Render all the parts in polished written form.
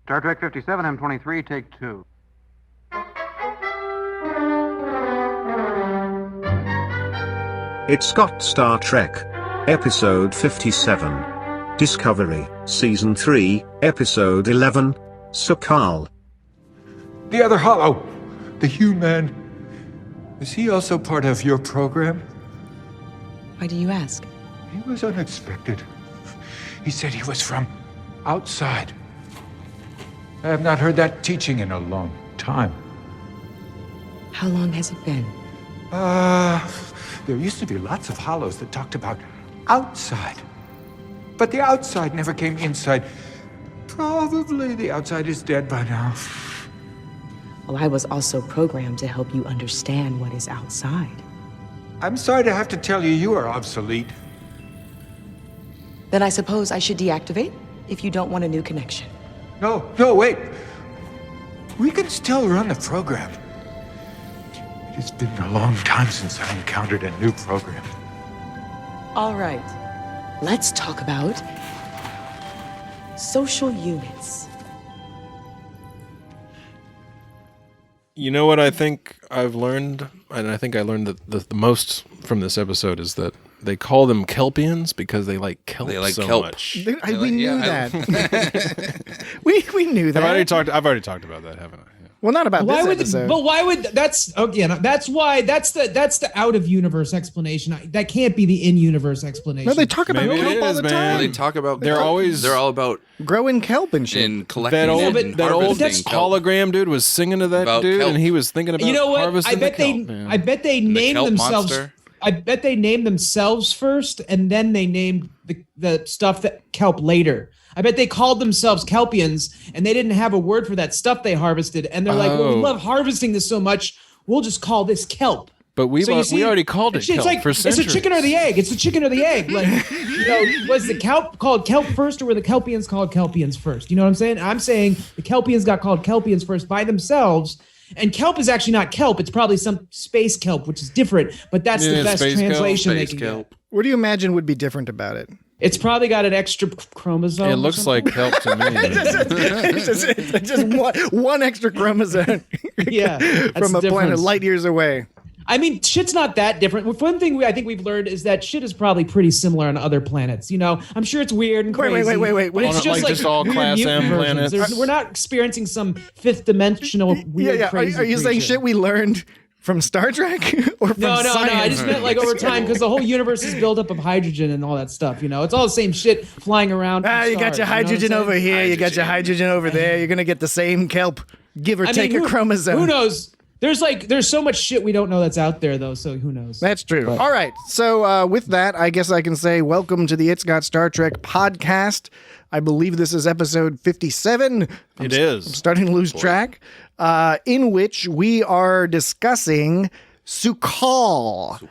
Star Trek 57, M23, take 2. It's got Star Trek. Episode 57. Discovery, Season 3, Episode 11. Sokal. The other Hollow, the human. Is he also part of your program? Why do you ask? He was unexpected. He said he was from outside. I have not heard that teaching in a long time. How long has it been? There used to be lots of hollows that talked about outside. But the outside never came inside. Probably the outside is dead by now. Well, I was also programmed to help you understand what is outside. I'm sorry to have to tell you, you are obsolete. Then I suppose I should deactivate if you don't want a new connection. No, wait. We can still run the program. It has been a long time since I encountered a new program. All right. Let's talk about social units. You know what I think I've learned, and I think I learned the most from this episode, is that they call them Kelpians because they like kelp so much. We knew that. we knew that. I've already talked about that, haven't I? Yeah. Well, not about this episode. But why would that's again? That's why that's the out of universe explanation. That can't be the in universe explanation. No, they talk about kelp all the time. They talk about. They're all about growing kelp and shit. and collecting. That old kelp. hologram dude was singing to that About dude, kelp. and he was thinking about You know what? harvesting I bet the kelp, man. I bet they named kelp themselves. monster. I bet they named themselves first, and then they named the stuff that kelp later. I bet they called themselves Kelpians, and they didn't have a word for that stuff they harvested, and they're like, "Well, we love harvesting this so much, we'll just call this kelp." But we already called it kelp for centuries. It's a chicken or the egg. It's the chicken or the egg. Like, was the kelp called kelp first, or were the Kelpians called Kelpians first? You know what I'm saying? I'm saying the Kelpians got called Kelpians first by themselves. And kelp is actually not kelp. It's probably some space kelp, which is different. But that's the best translation they can get. What do you imagine would be different about it? It's probably got an extra chromosome. It looks like kelp to me. it's just one extra chromosome. Yeah, from a planet light years away. I mean, shit's not that different. One thing I think we've learned is that shit is probably pretty similar on other planets. You know, I'm sure it's weird and crazy. Wait. But it's just all weird Class mutant M versions. planets. We're not experiencing some fifth dimensional weird crazy Are you saying creature. shit we learned from Star Trek or from No. science? I just meant like over time because the whole universe is built up of hydrogen and all that stuff. You know, it's all the same shit flying around. You got your hydrogen over here. You got your hydrogen over there. You're gonna get the same kelp, give or take a chromosome. Who knows? There's so much shit we don't know that's out there though. So who knows? That's true. All right. So with that, I guess I can say welcome to the It's Got Star Trek podcast. I believe this is episode 57. It is. I'm starting to lose track. In which we are discussing Sokal.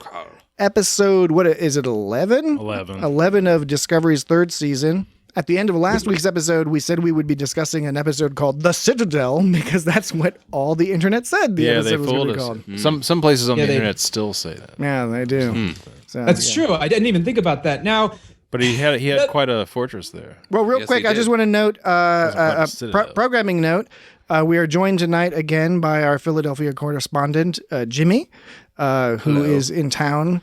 Episode, what is it, 11? 11. 11 of Discovery's third season. At the end of last week's episode, we said we would be discussing an episode called The Citadel because that's what all the internet said the episode they was going fooled to us. be called. Some places on the internet still say that. Yeah, they do. So, That's true. I didn't even think about that. Now, But he had quite a fortress there. well, real quick, I just want to note a Citadel. programming note. We are joined tonight again by our Philadelphia correspondent, Jimmy, who is in town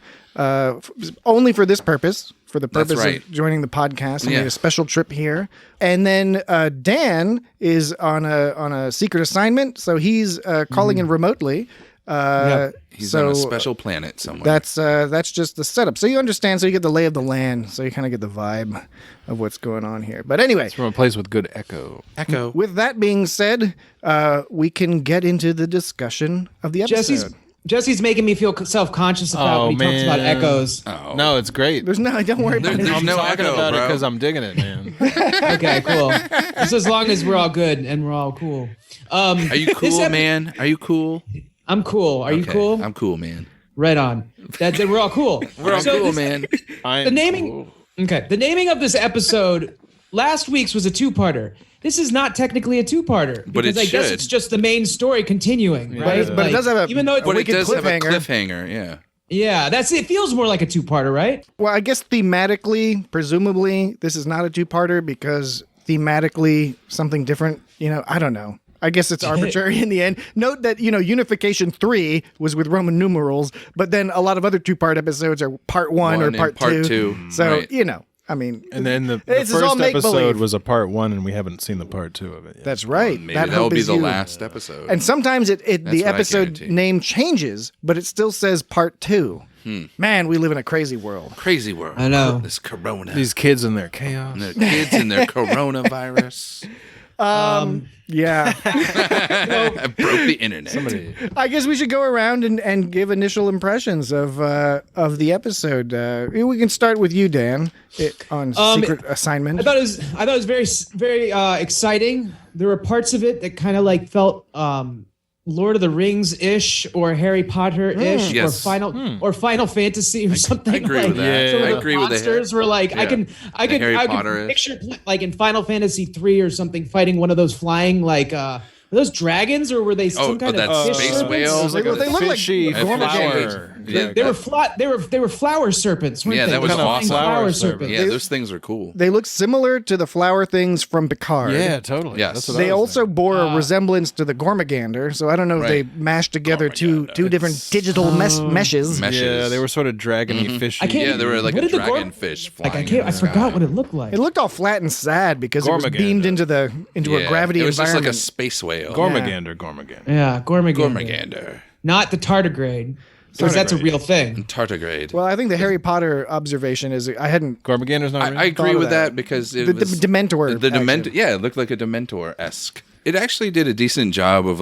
only for this purpose. For the purpose of joining the podcast, and made a special trip here. And then Dan is on a secret assignment, so he's calling in remotely. He's on a special planet somewhere. That's just the setup. So you understand. So you get the lay of the land. So you kind of get the vibe of what's going on here. But anyway, It's from a place with good echo. with that being said, we can get into the discussion of the episode. Jesse's making me feel self-conscious about when he talks about echoes. Oh. No, it's great. Don't worry about it. There's I'm no talking echo, about it bro. because I'm digging it, man. Okay, cool. Just as long as we're all good and we're all cool. Are you cool, man? Are you cool? I'm cool. Are you cool? I'm cool, man. Right on. We're all cool. We're all cool, man. The naming. Okay, the naming of this episode. Last week's was a two-parter. This is not technically a two-parter But it because I guess should. it's just the main story continuing, right? But it does have a even though it's But it wicked does have a cliffhanger. cliffhanger, yeah. yeah, that's it. Feels more like a two-parter, right? Well, I guess thematically, presumably, this is not a two-parter because thematically something different. I don't know. I guess it's arbitrary in the end. Note that, Unification 3 was with Roman numerals, but then a lot of other 2-part episodes are part 1 or part 2. So, right. And then the it's first all episode make-believe. was a part 1, and we haven't seen the part 2 of it yet. That's right. Maybe that'll be the last episode. And sometimes the what I episode guarantee. name changes, but it still says part 2. Man, we live in a crazy world. Crazy world. I know. This corona. These kids and their chaos. And their kids and their coronavirus. Yeah. I broke the internet. I guess we should go around and give initial impressions of the episode. We can start with you, Dan, on Secret Assignment. I thought it was very, very exciting. There were parts of it that kind of like felt Lord of the Rings-ish or Harry Potter-ish Yes. or Final Fantasy or something. I agree like, with that. some of I the agree with the monsters were like I can Harry Potter-ish. picture like in Final Fantasy 3 or something fighting one of those flying like were those dragons or were they some kind that of fish space serpents? whale? It was like They a look like fishy Gormagons. flower. Yeah, They were flat. They were flower serpents. Weren't Yeah, they? that was They were awesome. Flower Flower serpents. Yeah, those things are cool. They look similar to the flower things from Picard. Yeah, totally. Yes. That's what They I was also thinking. bore a resemblance to the Gormagander, so I don't know if they Right. mashed together two different digital meshes. Meshes. Yeah, they were sort of dragony, fishy. I can't- Yeah, they were like What a did the dragonfish Like flying. I forgot what it looked like. It looked all flat and sad because it was Gormagander. beamed into a gravity It was just like environment. a space whale. Gormagander. Yeah, Gormagander. Gormagander. Not the tardigrade. Because that's a real thing. Tardigrade. Well, I think the Harry Potter observation is I hadn't. Gormagander's not real? I agree thought of with that. that because it The was Dementor The Dementor, action. yeah, it looked like a Dementor-esque. It actually did a decent job of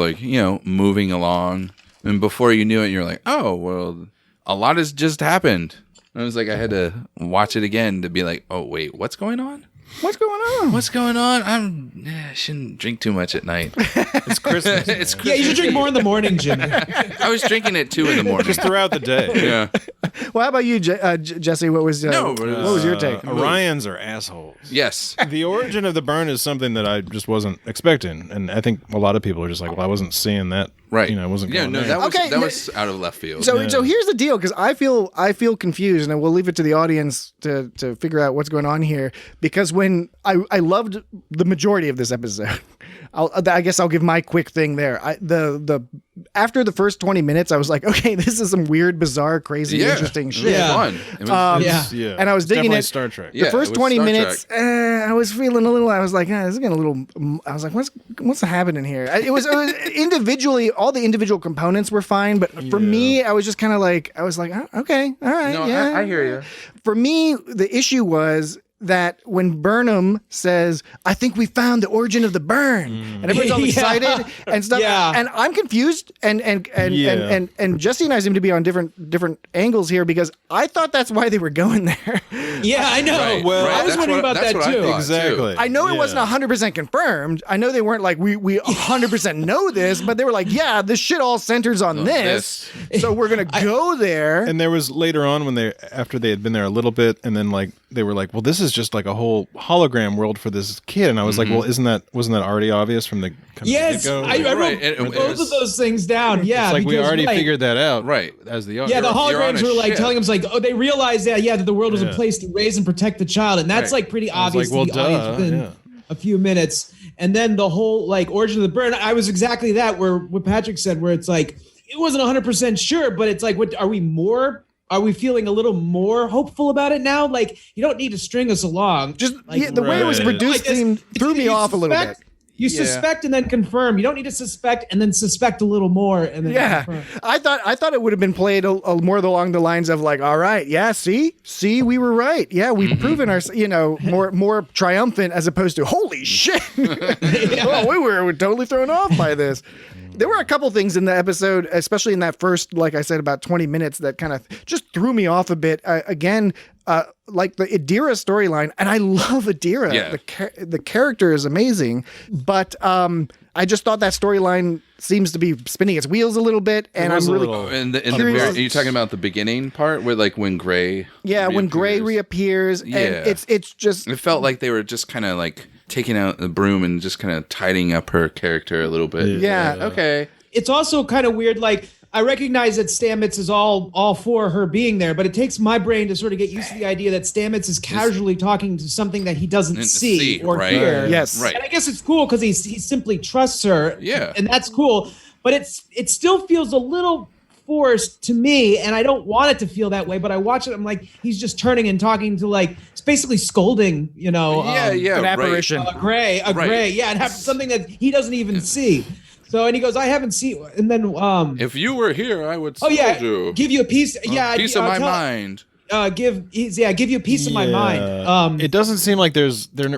moving along, and before you knew it, you're like, oh well, a lot has just happened. And I was like, I had to watch it again to be like, oh wait, what's going on? What's going on? What's going on? I shouldn't drink too much at night. It's Christmas. It's Yeah, Christmas. you should drink more in the morning, Jimmy. I was drinking at 2 a.m. Just throughout the day. Yeah. Well, how about you, Jesse? What was what was your take? Orions are assholes. Yes. The origin of the burn is something that I just wasn't expecting, and I think a lot of people are just like, "Well, I wasn't seeing that." Right. I wasn't. Yeah. Going No, there. that was Okay, that was out of left field. So here's the deal, because I feel confused, and we'll leave it to the audience to figure out what's going on here. Because when I loved the majority of this episode, I guess I'll give my quick thing there. After the first 20 minutes, I was like, okay, this is some weird, bizarre, crazy, interesting shit. It was fun. It was, Yeah. And I was digging Definitely it. Star Trek. Yeah, The first it was 20 Star minutes, Trek. I was feeling a little. I was like, this is getting a little. I was like, what's happening here? It was individually, all the individual components were fine, but for me, I was just kind of like, okay, all right, No, yeah. I hear you. For me, the issue was that when Burnham says, I think we found the origin of the burn, and everyone's all Yeah. excited and stuff, Yeah. and I'm confused, and Jesse and I seem to be on different angles here, because I thought that's why they were going there. Yeah, I know. Right, Well, right. I was That's wondering what- about that's that what I too. thought. Exactly. I know it Yeah. wasn't 100% confirmed. I know they weren't like, we 100% know this, but they were like, yeah, this shit all centers on this, so we're going to go there. And there was later on when after they had been there a little bit, and then like they were like, well, this is just like a whole hologram world for this kid, and I was like, well, wasn't that already obvious from the Yes, get-go? I wrote Right, it both was- of those things down. Yeah, It's like we because, already right. figured that out, Right. As the Yeah, the you're on holograms a were like ship. telling us like, oh, they realized that the world was a Yeah. place to raise and protect the child, and that's Right. like pretty I was obvious like, to the well, audience duh, within yeah. a few minutes. And then the whole like origin of the burn, I was exactly that. Where what Patrick said, where it's like it wasn't 100% sure, but it's like, what are we feeling a little more hopeful about it now? Like, you don't need to string us along. Just like, the way it was Right. produced Like, seemed threw me you off a little bit. suspect- You suspect and then confirm. You don't need to suspect and then suspect a little more and then Yeah, confirm. I thought it would have been played a more along the lines of like, all right, yeah, see, we were right, yeah, we've proven our, more triumphant as opposed to holy shit, oh, we were totally thrown off by this. There were a couple things in the episode, especially in that first, like I said, about 20 minutes that kind of just threw me off a bit. Again, like the Adira storyline, and I love Adira. Yeah. The character is amazing, but I just thought that storyline seems to be spinning its wheels a little bit, and I'm was a really little- In the Curious. very, are you talking about the beginning part where like when Gray? when Gray reappears, and it's just It felt like they were just kind of like taking out the broom and just kind of tidying up her character a little bit. Yeah. Okay. It's also kind of weird. Like, I recognize that Stamets is all for her being there, but it takes my brain to sort of get used to the idea that Stamets is casually talking to something that he doesn't see or hear. Yes. Right. And I guess it's cool because he simply trusts her. Yeah. And that's cool. But it still feels a little forced to me, and I don't want it to feel that way, but I watch it, I'm like, he's just turning and talking to, like, it's basically scolding, you know. An apparition. Gray, yeah, and something that he doesn't even see. So, and he goes, I haven't seen, and then if you were here, I would you. Give you a piece, piece of my mind. Give you a piece of my mind. It doesn't seem like they're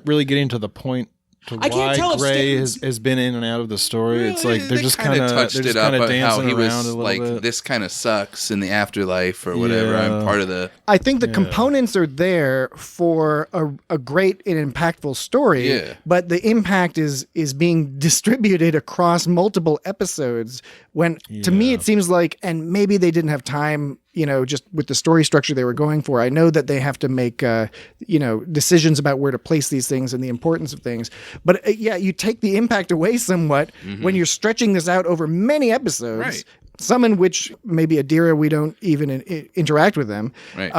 really getting to the point to I can't tell why if Gray has been in and out of the story. Really? It's like they're just kind of touched it up dancing how he around was a little like, bit. this kind of sucks in the afterlife or whatever. I'm part of the. I think the components are there for a great and impactful story, but the impact is being distributed across multiple episodes. When to me it seems like, and maybe they didn't have time, you know, just with the story structure they were going for. I know that they have to make, decisions about where to place these things and the importance of things. But you take the impact away somewhat when you're stretching this out over many episodes. Right. Some in which maybe Adira, we don't even interact with them. Right.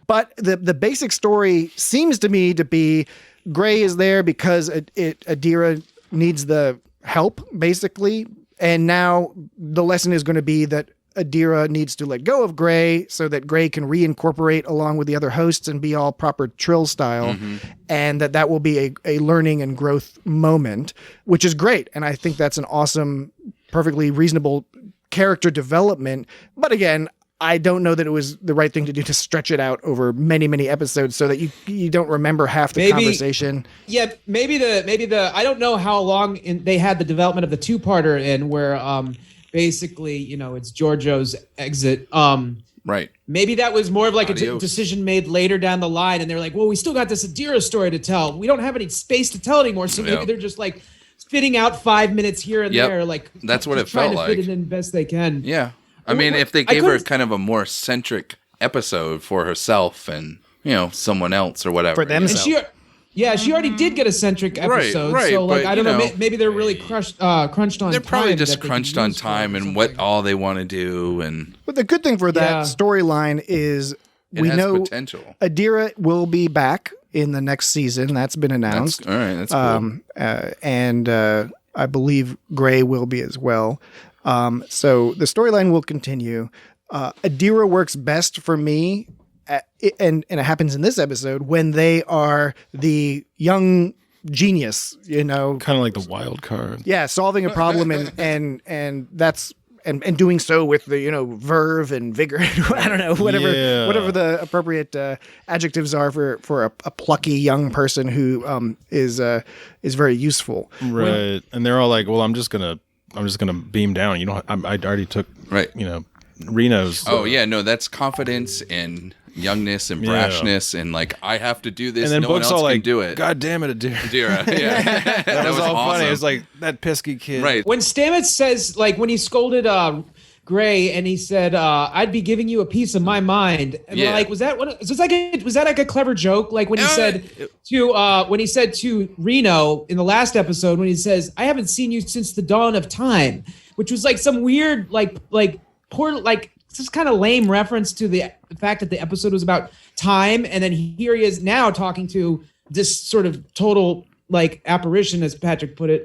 But the basic story seems to me to be Gray is there because Adira needs the help, basically. And now the lesson is going to be that Adira needs to let go of Gray so that Gray can reincorporate along with the other hosts and be all proper Trill style. And that will be a learning and growth moment, which is great. And I think that's an awesome, perfectly reasonable character development. But again, I don't know that it was the right thing to do to stretch it out over many, many episodes so that you don't remember half the conversation. Yeah, maybe the I don't know how long they had the development of the two-parter in where basically, you know, it's Giorgio's exit. Right. Maybe that was more of like a decision made later down the line, and they're like, well, we still got this Adira story to tell. We don't have any space to tell anymore, so maybe they're just like spitting out 5 minutes here and there, like that's what it trying felt to like. fit it in best they can. Yeah. I mean, if they gave her kind of a more centric episode for herself and, you know, someone else or whatever. For themselves. She already did get a centric episode. Right, so, like, but, I don't know. know, Maybe they're really crunched on time. They're probably just crunched on time and what all they want to do. And But the good thing for that storyline is we has know potential. Adira will be back in the next season. That's been announced. All right, that's cool. And I believe Gray will be as well. So the storyline will continue. Adira works best for me, and it happens in this episode, when they are the young genius, you know. Kind of like the wild card. Yeah, solving a problem and that's and doing so with the, you know, verve and vigor. I don't know, whatever the appropriate adjectives are for a plucky young person who is very useful. Right. And they're all like, well, I'm just gonna beam down. You know, I already took you know, Reno's. Oh yeah, no, that's confidence and youngness and brashness and like, I have to do this. And then no one else all can like, do it. God damn it, Adira. Yeah, that was all awesome. funny. It's like that pesky kid. Right. When Stamets says, like, when he scolded Gray and he said, "I'd be giving you a piece of my mind," and we're like, was that like a clever joke? Like when he said to Reno in the last episode when he says, "I haven't seen you since the dawn of time," which was like some weird just kind of lame reference to the fact that the episode was about time, and then here he is now talking to this sort of total like apparition, as Patrick put it,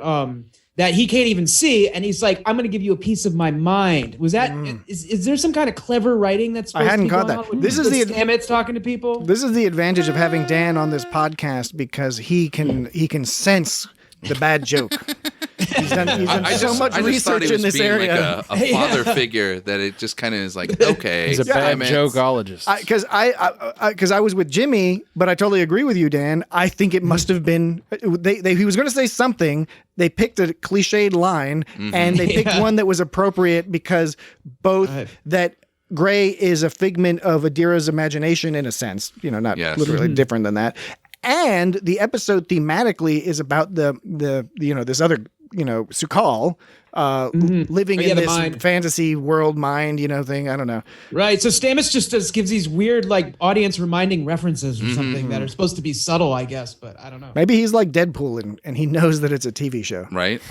that he can't even see, and he's like, "I'm going to give you a piece of my mind." Was that is there some kind of clever writing that's supposed I hadn't to be caught going that. on with This is the Stamets talking to people. This is the advantage of having Dan on this podcast, because he can sense the bad joke. He's done so much research in this area. Like a father figure that it just kind of is like, okay, he's a bad jokeologist. Because I was with Jimmy, but I totally agree with you, Dan. I think it must have been he was going to say something. They picked a cliched line, and they picked one that was appropriate because both that Gray is a figment of Adira's imagination in a sense, you know, not literally different than that. And the episode thematically is about the you know, this other, you know, Sukal, living in the this mind. fantasy world mind, thing. I don't know. Right. So Stamets just gives these weird, like, audience reminding references or something that are supposed to be subtle, I guess, but I don't know. Maybe he's like Deadpool and he knows that it's a TV show. Right?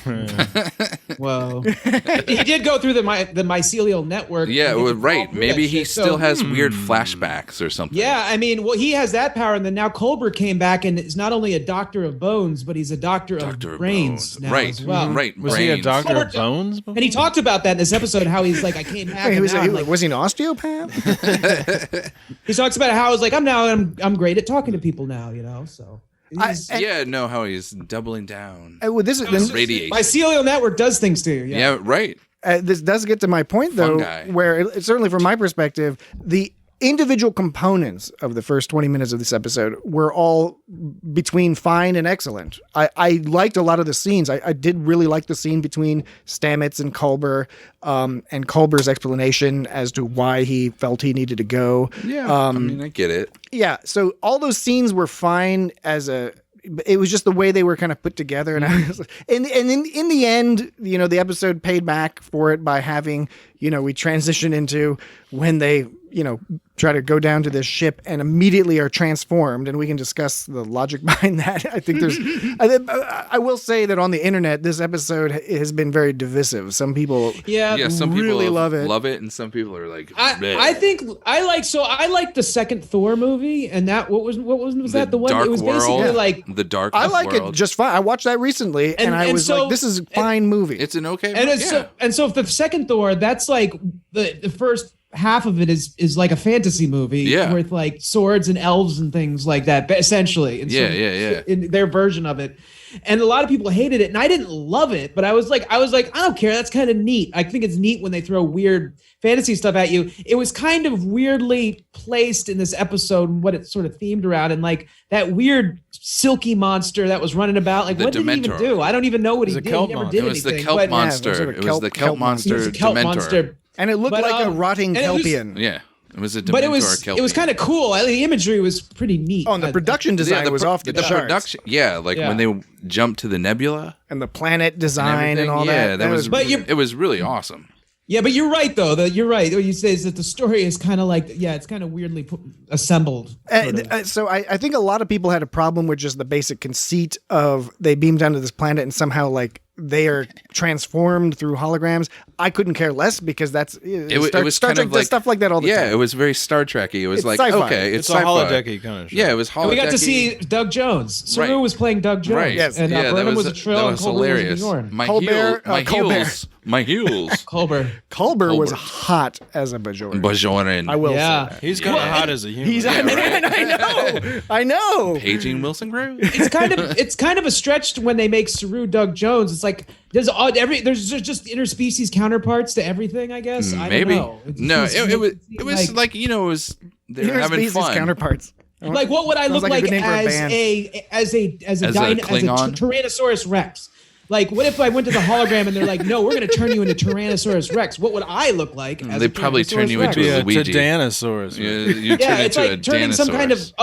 Well, he did go through the mycelial network. Yeah, well, right. All through Maybe that he shit. still So- has weird flashbacks or something. Yeah, I mean, well, he has that power, and then now Culber came back and is not only a doctor of bones, but he's a doctor of brains now Right. as well. Right. Was he a brains. doctor of bones? And he talked about that in this episode, how he's like, I came back. Wait, and was now I'm like, he an osteopath? he talks about how I was like, I'm great at talking to people now, So he's- How he's doubling down. This is Radiation. mycelial network does things to you. Yeah, right. This does get to my point, though, Fungi. where certainly from my perspective, the individual components of the first 20 minutes of this episode were all between fine and excellent. I liked a lot of the scenes. I did really like the scene between Stamets and Culber, and Culber's explanation as to why he felt he needed to go. Yeah, I mean, I get it. Yeah, so all those scenes were fine it was just the way they were kind of put together, and I was, and in the end, the episode paid back for it by having, we transition into when they, try to go down to this ship and immediately are transformed, and we can discuss the logic behind that. I think I will say that on the internet, this episode has been very divisive. Some people, Some people really love it, and some people are like, I think I like the second Thor movie, and that was that the one? Dark It was World, basically like the Dark. I like World. it just fine. I watched that recently, and I was like, this is a fine movie. It's an okay. and movie, so if the second Thor, that's like the first half of it is like a fantasy movie with like swords and elves and things like that, essentially. And in their version of it. And a lot of people hated it, and I didn't love it, but I was like, I don't care. That's kind of neat. I think it's neat when they throw weird fantasy stuff at you. It was kind of weirdly placed in this episode and what it sort of themed around, and like that weird silky monster that was running about. Like, what did he even do? I don't even know what he did. He never did anything. It was the kelp monster. It was the kelp monster. It was a kelp Dementor. monster. And it looked like a rotting kelpian. It was a Dementor. But kelpian. it was kind of cool. The imagery was pretty neat. Oh, and the production design was off the charts. Production, when they jumped to the nebula and the planet design and all that. that. It was really awesome. Yeah, but you're right though. You're right. What you say is that the story is kind of like, it's kind of weirdly assembled. So I think a lot of people had a problem with just the basic conceit of they beam down to this planet and somehow like they are transformed through holograms. I couldn't care less because that's it was Star kind Trek of does like, stuff like that all the time. Yeah, it was very Star Trek-y. It was It's like, sci-fi. okay, It's a sci-fi. holodecky kind of show. Yeah, it was holodecky. And we got to see Doug Jones. Saru was playing Doug Jones. Right. Yes. And Burnham was a Trill, that and was Culber hilarious. was a Bjorn. My heels. Culber. Culber was hot as a Bajoran. Bajoran. I will say that. He's kind of hot as a human. I know. Paging Wilson Grove. It's kind of a stretch when they make Saru Doug Jones. It's like there's just interspecies counterparts to everything, I guess. Maybe. I don't No, know. it was like it was they were having Interspecies fun. counterparts. Like, what would I Sounds look like a like good name for a as a Klingon? Tyrannosaurus Rex? Like, what if I went to the hologram and they're like, no, we're going to turn you into Tyrannosaurus Rex? What would I look like? As They probably turn you into a Luigi. Titanosaurus. You turn it's into like a turning some kind of Danosaurus.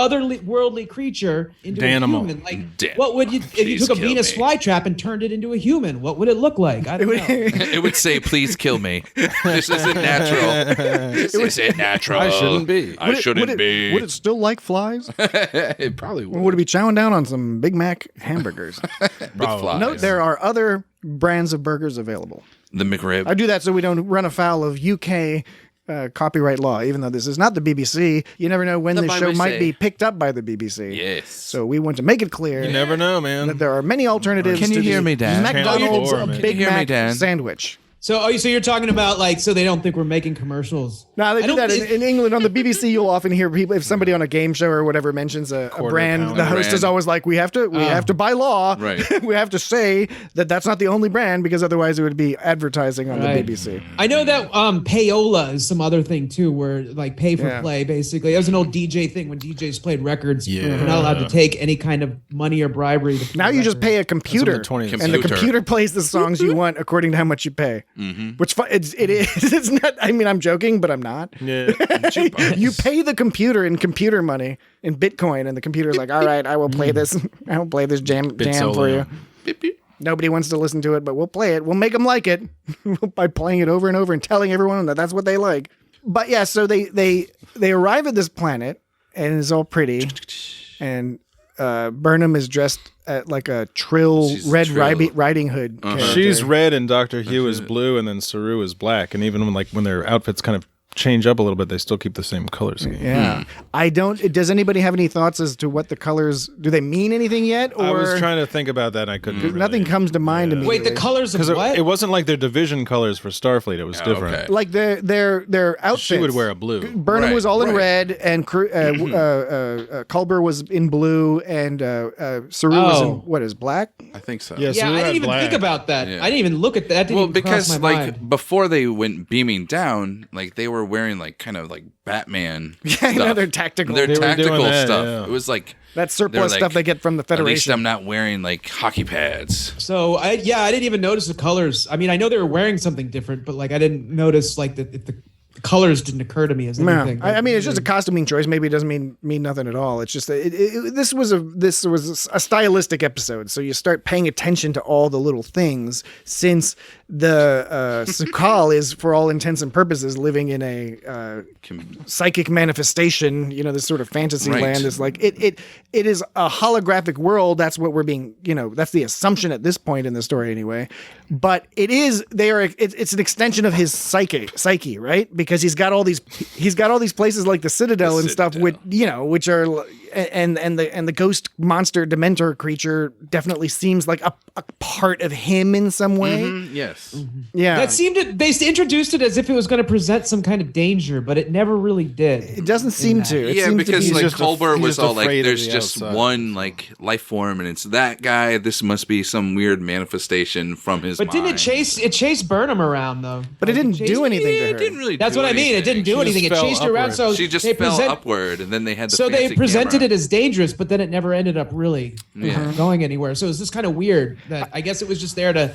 otherworldly creature into Danimal. a human. Like, what would you if you Please took a kill Venus me. flytrap and turned it into a human? What would it look like? I don't know. It would say, "Please kill me. This isn't natural. This isn't natural. I shouldn't be. I shouldn't be." Would it still like flies? It probably Or would. would it be chowing down on some Big Mac hamburgers? With flies. Note there are other brands of burgers available. The McRib. I do that so we don't run afoul of UK copyright law, even though this is not the BBC. You never know when The the show BBC. might be picked up by the BBC. Yes. So we want to make it clear You never know, man. that there are many alternatives Can you to hear the me, Dan? McDonald's Channel 4, man. Big Can you hear me, Mac Dan? sandwich. So you're talking about like so they don't think we're making commercials. No, they I do don't that think- in England on the BBC. You'll often hear people if somebody on a game show or whatever mentions a brand. pound. The host Brand. is always like, "We have to by law, Right. we have to say that that's not the only brand because otherwise it would be advertising on Right. the BBC." I know that payola is some other thing too, where like pay for Yeah. play basically. That was an old DJ thing when DJs played records. Yeah. They're not allowed to take any kind of money or bribery. To play Now you just records. pay a computer, That's what the 20th and the Computer. computer plays the songs you want according to how much you pay. Which it is. It's not. I mean, I'm joking, but I'm not. Yeah. You pay the computer in computer money in Bitcoin, and the computer's like, "All right, I will play this. I will play this jam for solo. you." Nobody wants to listen to it, but we'll play it. We'll make them like it by playing it over and over and telling everyone that that's what they like. But yeah, so they arrive at this planet and it's all pretty, and Burnham is dressed like a She's Red Trill. Riding Hood. character. She's red and Dr. Hugh is blue, and then Saru is black. And even when their outfits kind of change up a little bit, they still keep the same color scheme. Yeah. I don't. Does anybody have any thoughts as to what the colors do? They mean anything yet? Or I was trying to think about that, and I couldn't. Really. nothing comes to mind immediately. Wait, the colors of Because what? it wasn't like their division colors for Starfleet. It was different. okay. Like their outfits. She would wear a blue. Burnham Right, was all in right. red, and Culber was in blue, and Saru was in black. I think so. Yes. Yeah, Saru I had didn't even black. think about that. Yeah. I didn't even look at that. Didn't Well, even cross because my like mind. before they went beaming down, like they were wearing like kind of like Batman. Yeah, stuff. they're tactical. Their They were doing tactical that, stuff. yeah. It was like That surplus they're like, stuff they get from the At least Federation. I'm not wearing like hockey pads. So I didn't even notice the colors. I mean, I know they were wearing something different, but like I didn't notice like the colors didn't occur to me as No, anything. I mean it's just a costuming choice. Maybe it doesn't mean nothing at all. It's just this was a stylistic episode. So you start paying attention to all the little things, since the Sukal is, for all intents and purposes, living in a psychic manifestation. You know, this sort of fantasy Right. land is like it is a holographic world. That's what we're being. You know, that's the assumption at this point in the story, anyway. But it's an extension of his psyche, right? Because he's got all these places like the Citadel and stuff, which are and the ghost monster Dementor creature definitely seems like a part of him in some way. Yes. Yeah, That seemed to, they introduced it as if it was going to present some kind of danger, but it never really did. it doesn't seem to. It Yeah, seems because to be like just Culber he's was just all like, afraid of there's the just outside. one like life form, and it's that guy. This must be some weird manifestation from his But didn't mind. it chased Burnham around though? But it didn't chased- do anything to It her. didn't really. That's do what I mean. It didn't do She just anything. It fell chased her around. upward. So She just they fell present- upward, and then they had the. So they fancy presented camera. it as dangerous, but then it never ended up really Yeah. going anywhere. So it's just kind of weird that I guess it was just there to,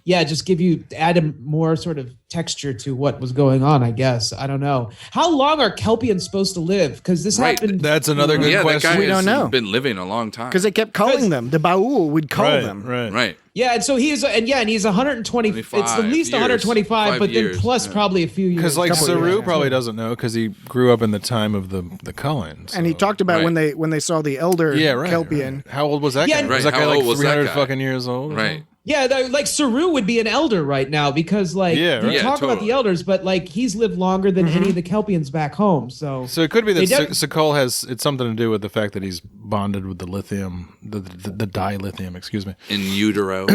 just add a more sort of texture to what was going on. I guess I don't know how long are Kelpians supposed to live, because this Right. happened. That's another good Yeah, that question. guy We don't has know. been living a long time. because they kept calling them the Baul. Would call them. Right. Right. Yeah, and so he's 120. It's at 25 least years. 125, 5 but then years, plus yeah. probably a few years. Because like couple Saru years. probably doesn't know because he grew up in the time of the Cullens. And he talked about Right. when they saw the elder Kelpian. Right. How old was that Yeah, guy? right. Was that How guy like old was that 300 guy? fucking years old? or Right. something? Yeah, like Saru would be an elder right now because like Yeah, you right. talk about totally. the elders, but like he's lived longer than any of the Kelpians back home. So So it could be that They don't- Sakal it's something to do with the fact that he's bonded with the lithium, the dilithium, excuse me, In utero.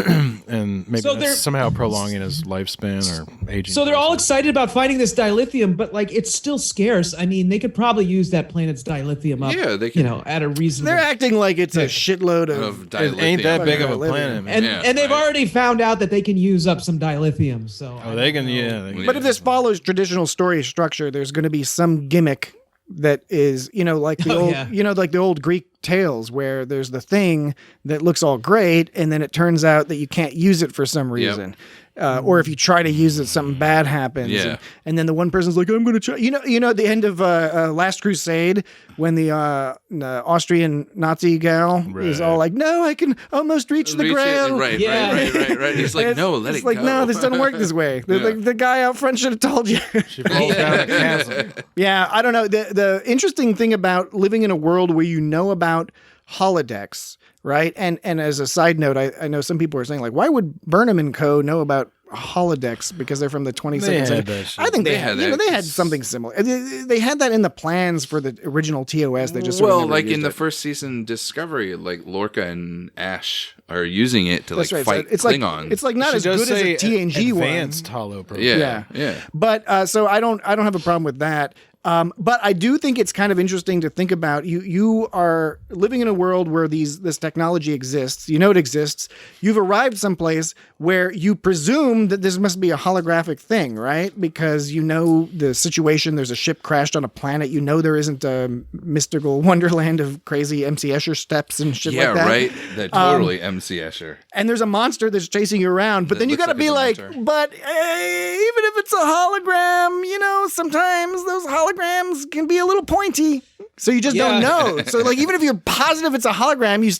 and maybe So that's they're- somehow prolonging his lifespan or aging. So they're all process. excited about finding this dilithium, but like it's still scarce. I mean, they could probably use that planet's dilithium up. Yeah, they could- at a reasonable. They're acting like it's a shitload of of. dilithium. It ain't that big of a Fucking planet. man. and Yeah, and they've right. already found out that they can use up some dilithium. So Oh, they can, yeah. They can. But if this follows traditional story structure, there's going to be some gimmick that is, like the Oh, old, yeah. like the old Greek tales where there's the thing that looks all great, and then it turns out that you can't use it for some reason. Or if you try to use it, something bad happens. Yeah. And then the one person's like, I'm going to try. At the end of Last Crusade, when the Austrian Nazi gal is all like, no, I can almost reach the Reach it- ground. Right. Yeah. Right. He's like, And no, let it's it like, go. no, this doesn't work this way. The guy out front should have told you. she falls down the chasm. Yeah, I don't know. The interesting thing about living in a world where you know about holodecks, right? And as a side note, I know some people are saying like, why would Burnham and Co. know about holodecks because they're from the 22nd They had century? that shit. I think they They had had that. they had something similar. They had that in the plans for the original TOS. They just sort of Well, never like used in the it. first season Discovery, like Lorca and Ash are using it to That's like right. fight It's like Klingons. it's like not She as good does as a say TNG one. advanced hollow program. yeah. But so I don't have a problem with that. But I do think it's kind of interesting to think about. You are living in a world where this technology exists. You know it exists. You've arrived someplace where you presume that this must be a holographic thing, right? Because you know the situation. There's a ship crashed on a planet. You know there isn't a mystical wonderland of crazy MC Escher steps and shit Yeah, like that. right. That totally MC Escher. And there's a monster that's chasing you around, but That then you looks got to like a be like, Dementor. but even if it's a hologram, sometimes those holograms holograms can be a little pointy. So you just don't know. So like, even if you're positive it's a hologram, you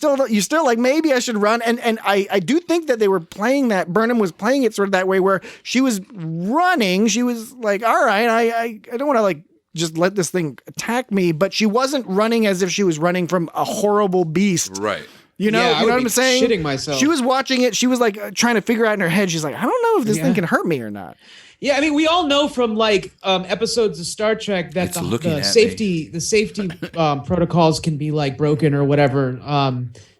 still like, maybe I should run. And I do think that they were playing that. Burnham was playing it sort of that way, where she was running. She was like, all right, I don't want to like just let this thing attack me. But she wasn't running as if she was running from a horrible beast. Right. You know, Yeah, you know what I'm saying? Shitting myself. She was watching it. She was like trying to figure out in her head. She's like, I don't know if this thing can hurt me or not. Yeah, I mean, we all know from like episodes of Star Trek that the safety protocols can be like broken or whatever.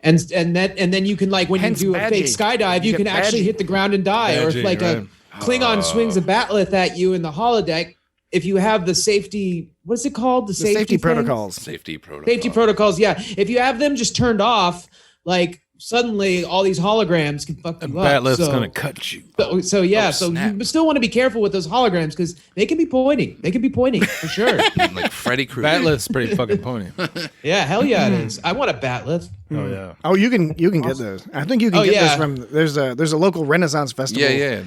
And then you can like when you do a fake skydive, you can actually hit the ground and die. Or if like a Klingon swings a batleth at you in the holodeck, if you have the safety, what's it called? The safety protocols. Safety protocols. Yeah, if you have them just turned off, like suddenly all these holograms can fuck you up. Batleth's gonna cut you. So you still want to be careful with those holograms because they can be pointing. They can be pointing for sure. Like Freddy Krueger. Batleth's pretty fucking pointy. Yeah, hell yeah, it is. I want a batleth. Oh yeah. Oh, you can get those. I think you can get those from there's a local Renaissance festival. Yeah.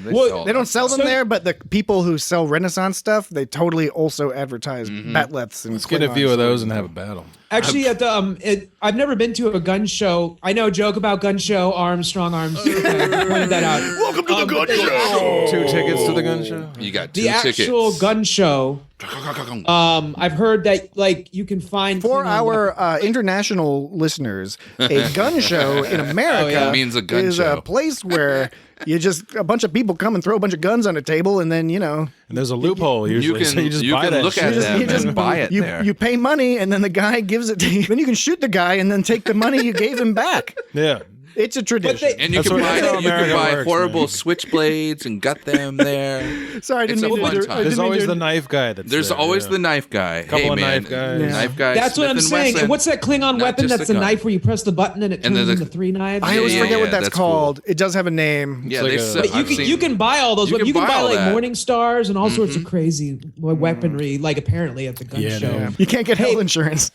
They don't sell them there, but the people who sell Renaissance stuff, they totally also advertise batleths. Let's get a few of those and have a battle. Actually, at the I've never been to a gun show. I know, joke about gun show, arms, strong arms. I pointed that out. Welcome to the gun show. 2 tickets to the gun show. You got 2 the tickets. actual gun show. I've heard that like you can find for our international listeners, a gun show in America means a gun is show. a place where you just a bunch of people come and throw a bunch of guns on a table, and then And there's a loophole usually, so you just buy that. Look at them and buy it there. You pay money, and then the guy gives it to you. Then you can shoot the guy, and then take the money you gave him back. Yeah. It's a tradition. And you can buy horrible switchblades and gut them there. Sorry, I didn't mean to. There's always the knife guy. There's always the knife guy. Couple of knife guys. Yeah. Knife guys. That's what I'm saying. And what's that Klingon weapon? That's the knife where you press the button and it turns into 3 knives. I always forget what that's called. Cool. It does have a name. Yeah, but you can buy all those. You can buy like Morning Stars and all sorts of crazy weaponry. Like apparently at the gun show. Yeah. You can't get health insurance.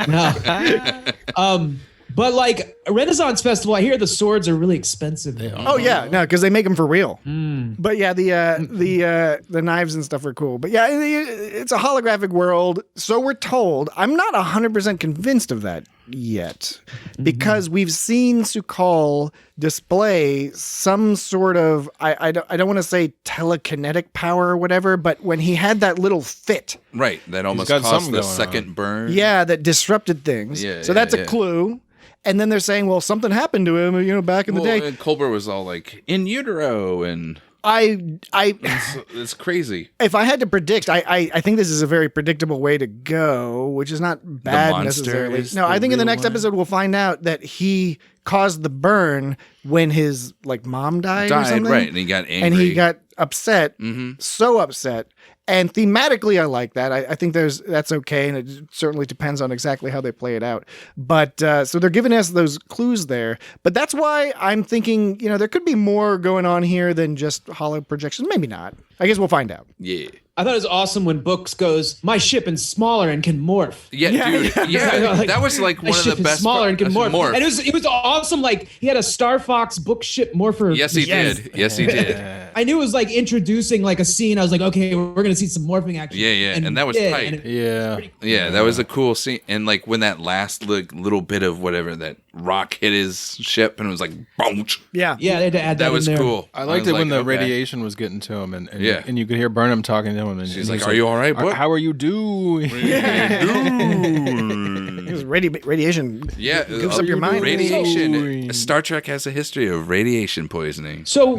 No. But like a Renaissance festival, I hear the swords are really expensive. Oh yeah, no, because they make them for real. But yeah, the knives and stuff are cool. But yeah, it's a holographic world, so we're told. I'm not 100% convinced of that yet, because we've seen Su'Kal display some sort of I don't want to say telekinetic power or whatever, but when he had that little fit, right, that almost caused the second burn. Yeah, that disrupted things. Yeah, so that's a clue. And then they're saying, well, something happened to him, back in the day. And Culber was all like, in utero, and it's crazy. If I had to predict, I think this is a very predictable way to go, which is not bad necessarily. No, I think in the next episode we'll find out that he caused the burn when his mom died or something. Right, and he got angry. And he got upset, so upset. And thematically, I like that. I think that's okay, and it certainly depends on exactly how they play it out. But so they're giving us those clues there. But that's why I'm thinking, there could be more going on here than just hollow projections. Maybe not. I guess we'll find out. Yeah. I thought it was awesome when Books goes, my ship is smaller and can morph. Yeah, dude. Yeah, that was like one of the best. Smaller and can morph. And it was awesome. Like he had a Star Fox book ship morpher. Yes, he did. Yes, he did. I knew it was like introducing like a scene. I was like, okay, we're gonna see some morphing action. Yeah, and that was tight. Yeah, that was a cool scene. And like when that last little bit of whatever that rock hit his ship and it was like, bounce. Yeah, they had to add that. That was in there. cool. I liked it when the radiation was getting to him, and you could hear Burnham talking to him, and she's like, "Are you all right, boy? How are you doing?" It was radiation. Yeah, goes up your mind. Radiation. Star Trek has a history of radiation poisoning. So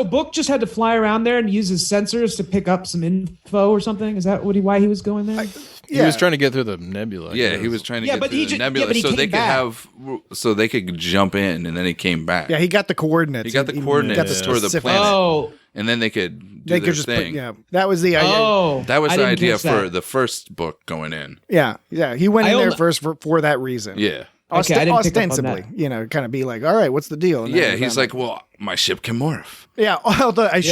Book just had to fly around there and use his sensors to pick up some info or something. Is that why he was going there? He was trying to get through the nebula. Yeah, he was trying to get through the nebula so they could jump in, and then he came back. Yeah, he got the coordinates. He got the coordinates for the planet. Oh. And then they could do their thing. That was the idea. Oh, that was the idea for the first book going in. Yeah. He went in there first for that reason. Yeah. Okay, I didn't ostensibly, pick up on kind of be like, all right, what's the deal? And he's like, well, my ship can morph. Yeah, although I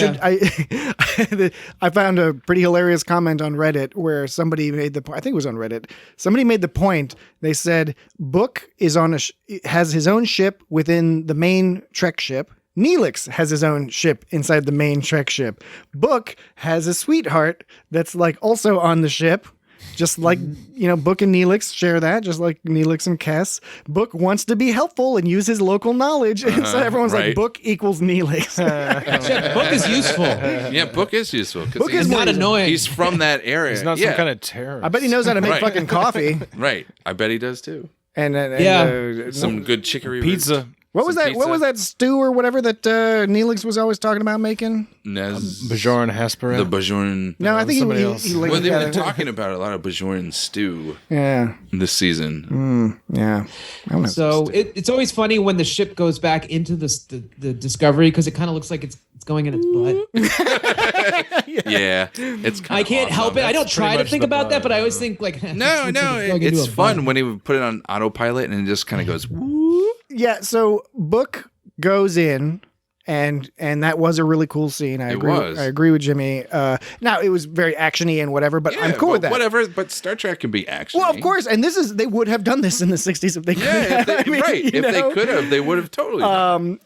found a pretty hilarious comment on Reddit where somebody made the point. I think it was on Reddit. Somebody made the point. They said Book is has his own ship within the main Trek ship. Neelix has his own ship inside the main Trek ship. Book has a sweetheart that's like also on the ship. Just like, Book and Neelix share that, just like Neelix and Kess. Book wants to be helpful and use his local knowledge. And so everyone's like, Book equals Neelix. Book is useful. Yeah, Book is useful. Book is not annoying. He's from that area. He's not some kind of terrorist. I bet he knows how to make fucking coffee. Right. I bet he does too. And some good chicory pizza. What was that? Pizza. What was that stew or whatever that Neelix was always talking about making? Bajoran Hasperat. The Bajoran. No, I think somebody he else. Well, they've been talking about a lot of Bajoran stew. Yeah. This season. Yeah. So it's always funny when the ship goes back into the Discovery because it kind of looks like it's going in its butt. Yeah, it's. I can't help it. I don't That's try to pretty think much about the that, but I vibe. always think like No, it's fun when he would put it on autopilot and it just kind of goes. Yeah. So Book goes in. And that was a really cool scene. I agree with Jimmy. Now it was very actiony and whatever, but I'm cool with that. Whatever, but Star Trek can be actiony. Well, of course, and they would have done this in the '60s if they could. Yeah, if they, if they could have, they would have totally.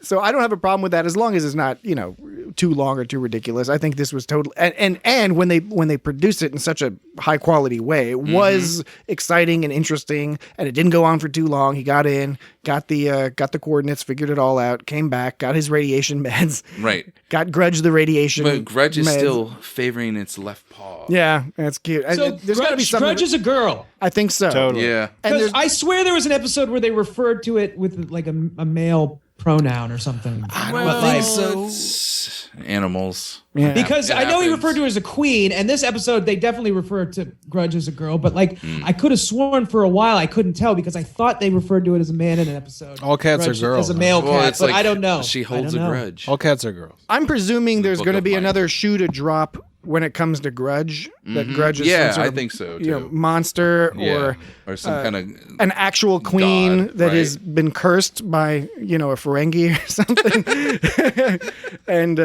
So I don't have a problem with that as long as it's not too long or too ridiculous. I think this was totally and when they produced it in such a high quality way, it was exciting and interesting, and it didn't go on for too long. He got in, got the coordinates, figured it all out, came back, got his radiation meds. Right. Got Grudge the radiation. But Grudge is meds. still favoring its left paw. Yeah, that's cute. So There's got to be something. Grudge is a girl. I think so. Totally. Yeah. And Because there's, I swear there was an episode where they referred to it with like a male pronoun or something. Well, Like- it's animals. yeah. Because It I know he happens. referred to her as a queen, and this episode they definitely referred to Grudge as a girl, but like I could have sworn for a while I couldn't tell because I thought they referred to it as a man in an episode. All cats Grudge are girls. As a male Well, cat, it's but like I don't know. She I holds a don't know. grudge. All cats are girls. I'm presuming there's Book going to of be Life. another shoe to drop when it comes to Grudge. That Grudge is Yeah, some sort I of, think so too. monster Yeah. Or some kind of an actual queen God, that right. has been cursed by a Ferengi or something, and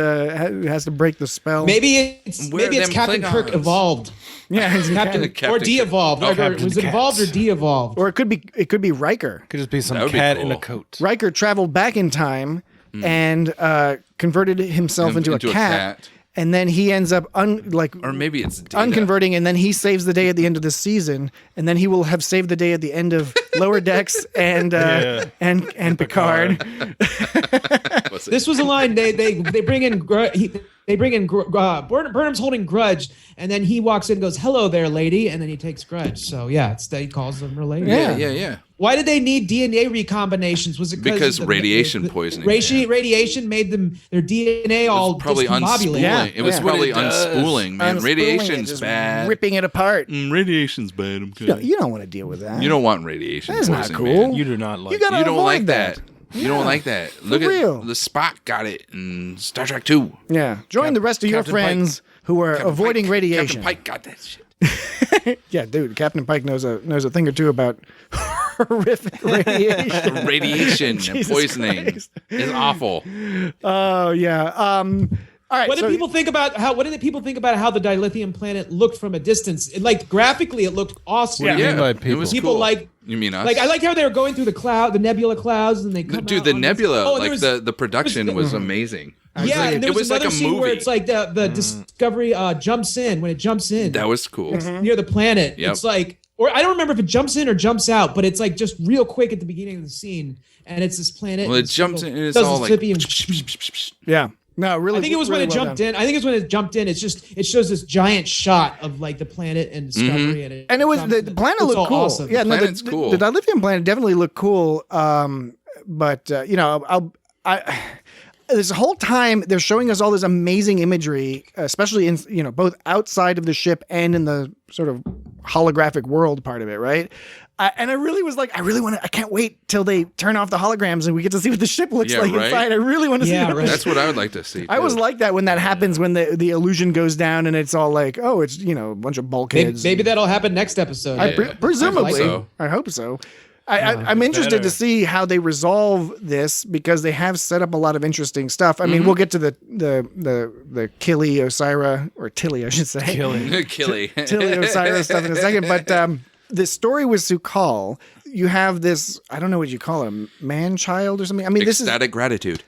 has to break the spell. Maybe it's Where maybe it's them Captain Kirk Klingons? evolved. Yeah, it's Captain, Captain or de-evolved. Kirk. Or Captain was it evolved or Cats. de-evolved? or it could be Riker. Could just be some That would be cat in a cool. coat. Riker traveled back in time and converted himself into a cat. And then he ends up or maybe it's Data. unconverting, and then he saves the day at the end of the season, and then he will have saved the day at the end of Lower Decks and Picard. This was a line they bring in. Burnham's holding Grudge, and then he walks in and goes, "Hello there, lady," and then he takes Grudge. So yeah, he calls them her lady. Yeah. Why did they need DNA recombinations? Was it Because of radiation poisoning, man. Radiation made their DNA all Probably discombobulated. unspooling. Yeah, It was yeah. probably What it does. unspooling, man. Unspooling it, Radiation's just bad. ripping it apart. Radiation's bad. I'm kidding. You don't want to deal with that. You don't want radiation That's not poisoning, cool. man. You do not like. You gotta You don't avoid like that. You don't like that. Look real. at the Spock got it in Star Trek 2. Yeah, join the rest of your Captain friends who are Captain avoiding Pike- radiation. Captain Pike got that shit. Yeah, dude, Captain Pike knows a thing or two about horrific radiation. Radiation and Jesus poisoning Christ. is awful. Oh yeah. All right. What did so- people think about how? What did the people think about how the dilithium planet looked from a distance? Graphically, it looked awesome. What do you mean by It people? was People cool. like- You mean us? Like I like how they were going through the nebula clouds, and they come Dude, out the on nebula, this- Oh, like there was- the production was amazing. Yeah, and there it was was like another a scene where movie. it's like the Discovery jumps in when it jumps in That was cool. near the planet. Yep. It's like, or I don't remember if it jumps in or jumps out, but it's like just real quick at the beginning of the scene, and it's this planet. Well, and it jumps in and it's does all this like. flippy and- Yeah. No, really. I think it was when really it well jumped done. in. I think it was when it jumped in. It shows this giant shot of like the planet and Discovery, And it was the planet it's looked all cool. awesome. Yeah, no, planet's cool. The dilithium planet definitely looked cool. But this whole time they're showing us all this amazing imagery, especially in both outside of the ship and in the sort of holographic world part of it, right? And I really was like, I can't wait till they turn off the holograms and we get to see what the ship looks Yeah, like right? inside. I really want to see Yeah, what right. That's what I would like to see. I was too. like that when that happens, when the illusion goes down and it's all like, oh, it's a bunch of bulkheads. Maybe that'll happen next episode. Presumably, I hope so. I hope so. I'm interested to see how they resolve this because they have set up a lot of interesting stuff. I mean, we'll get to the Killy Osira, or Tilly, I should say. Killy. Tilly Osira stuff in a second. But the story with Sukal, you have this, I don't know what you call it, man-child or something. I mean, this is Ecstatic gratitude.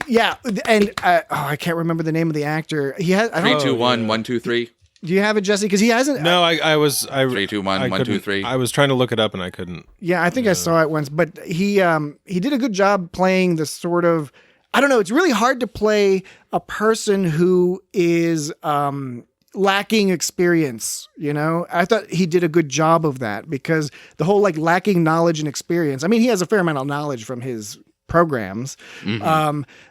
Yeah, and I can't remember the name of the actor. He has 3, 2, 1, 1, 2, 3. Do you have it, Jesse? Because he hasn't. No, I was 3, 2, 1, 1, 2, 3. I was trying to look it up and I couldn't. Yeah, I think I saw it once, but he did a good job playing the sort of. I don't know. It's really hard to play a person who is lacking experience. You know, I thought he did a good job of that because the whole like lacking knowledge and experience. I mean, he has a fair amount of knowledge from his programs,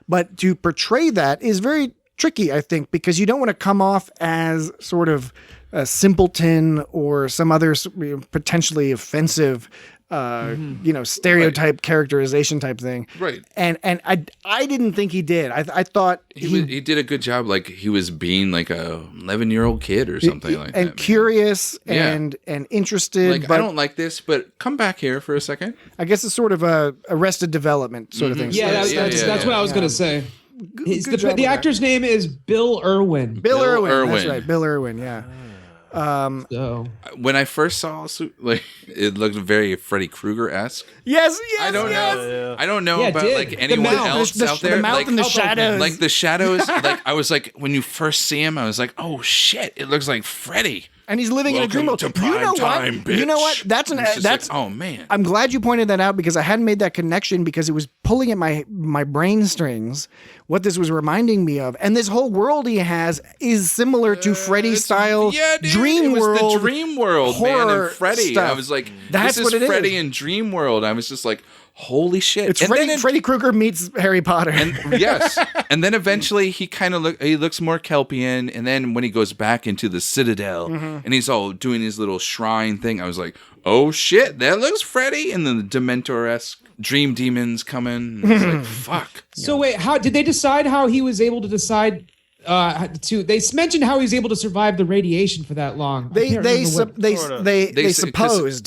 but to portray that is very tricky, I think, because you don't want to come off as sort of a simpleton or some other potentially offensive, stereotype characterization type thing. Right. And I didn't think he did. I thought he did a good job. Like he was being like a 11-year-old kid or something like that. And curious and interested. Like, I don't like this, but come back here for a second. I guess it's sort of a Arrested Development sort of thing. Yeah, that's what I was going to say. The actor's name is Bill Irwin. Bill Irwin. That's right. Bill Irwin. Yeah. So when I first saw it looked very Freddy Krueger-esque. Yes. I don't know. I don't know about like The anyone mouth. else out there. The mouth like, and the shadows. Like the shadows. Like I was like, when you first see him, I was like, oh shit, it looks like Freddy. And he's living in a dream world. Welcome to prime time, bitch. You know what? That's like, oh man. I'm glad you pointed that out because I hadn't made that connection because it was pulling at my brain strings what this was reminding me of. And this whole world he has is similar to Freddy style dream world. It was the dream world, man, and Freddy. Stuff. I was like, that's this what is it Freddy is. in dream world. I was just like, holy shit. It's Freddy Krueger meets Harry Potter. And yes. And then eventually he kind of looks more Kelpian. And then when he goes back into the Citadel and he's all doing his little shrine thing, I was like, oh shit, that looks Freddy. And then the Dementor-esque dream demons come in. And I was like, fuck. So wait, how did they decide how he was able to decide they mentioned how he was able to survive the radiation for that long. They supposed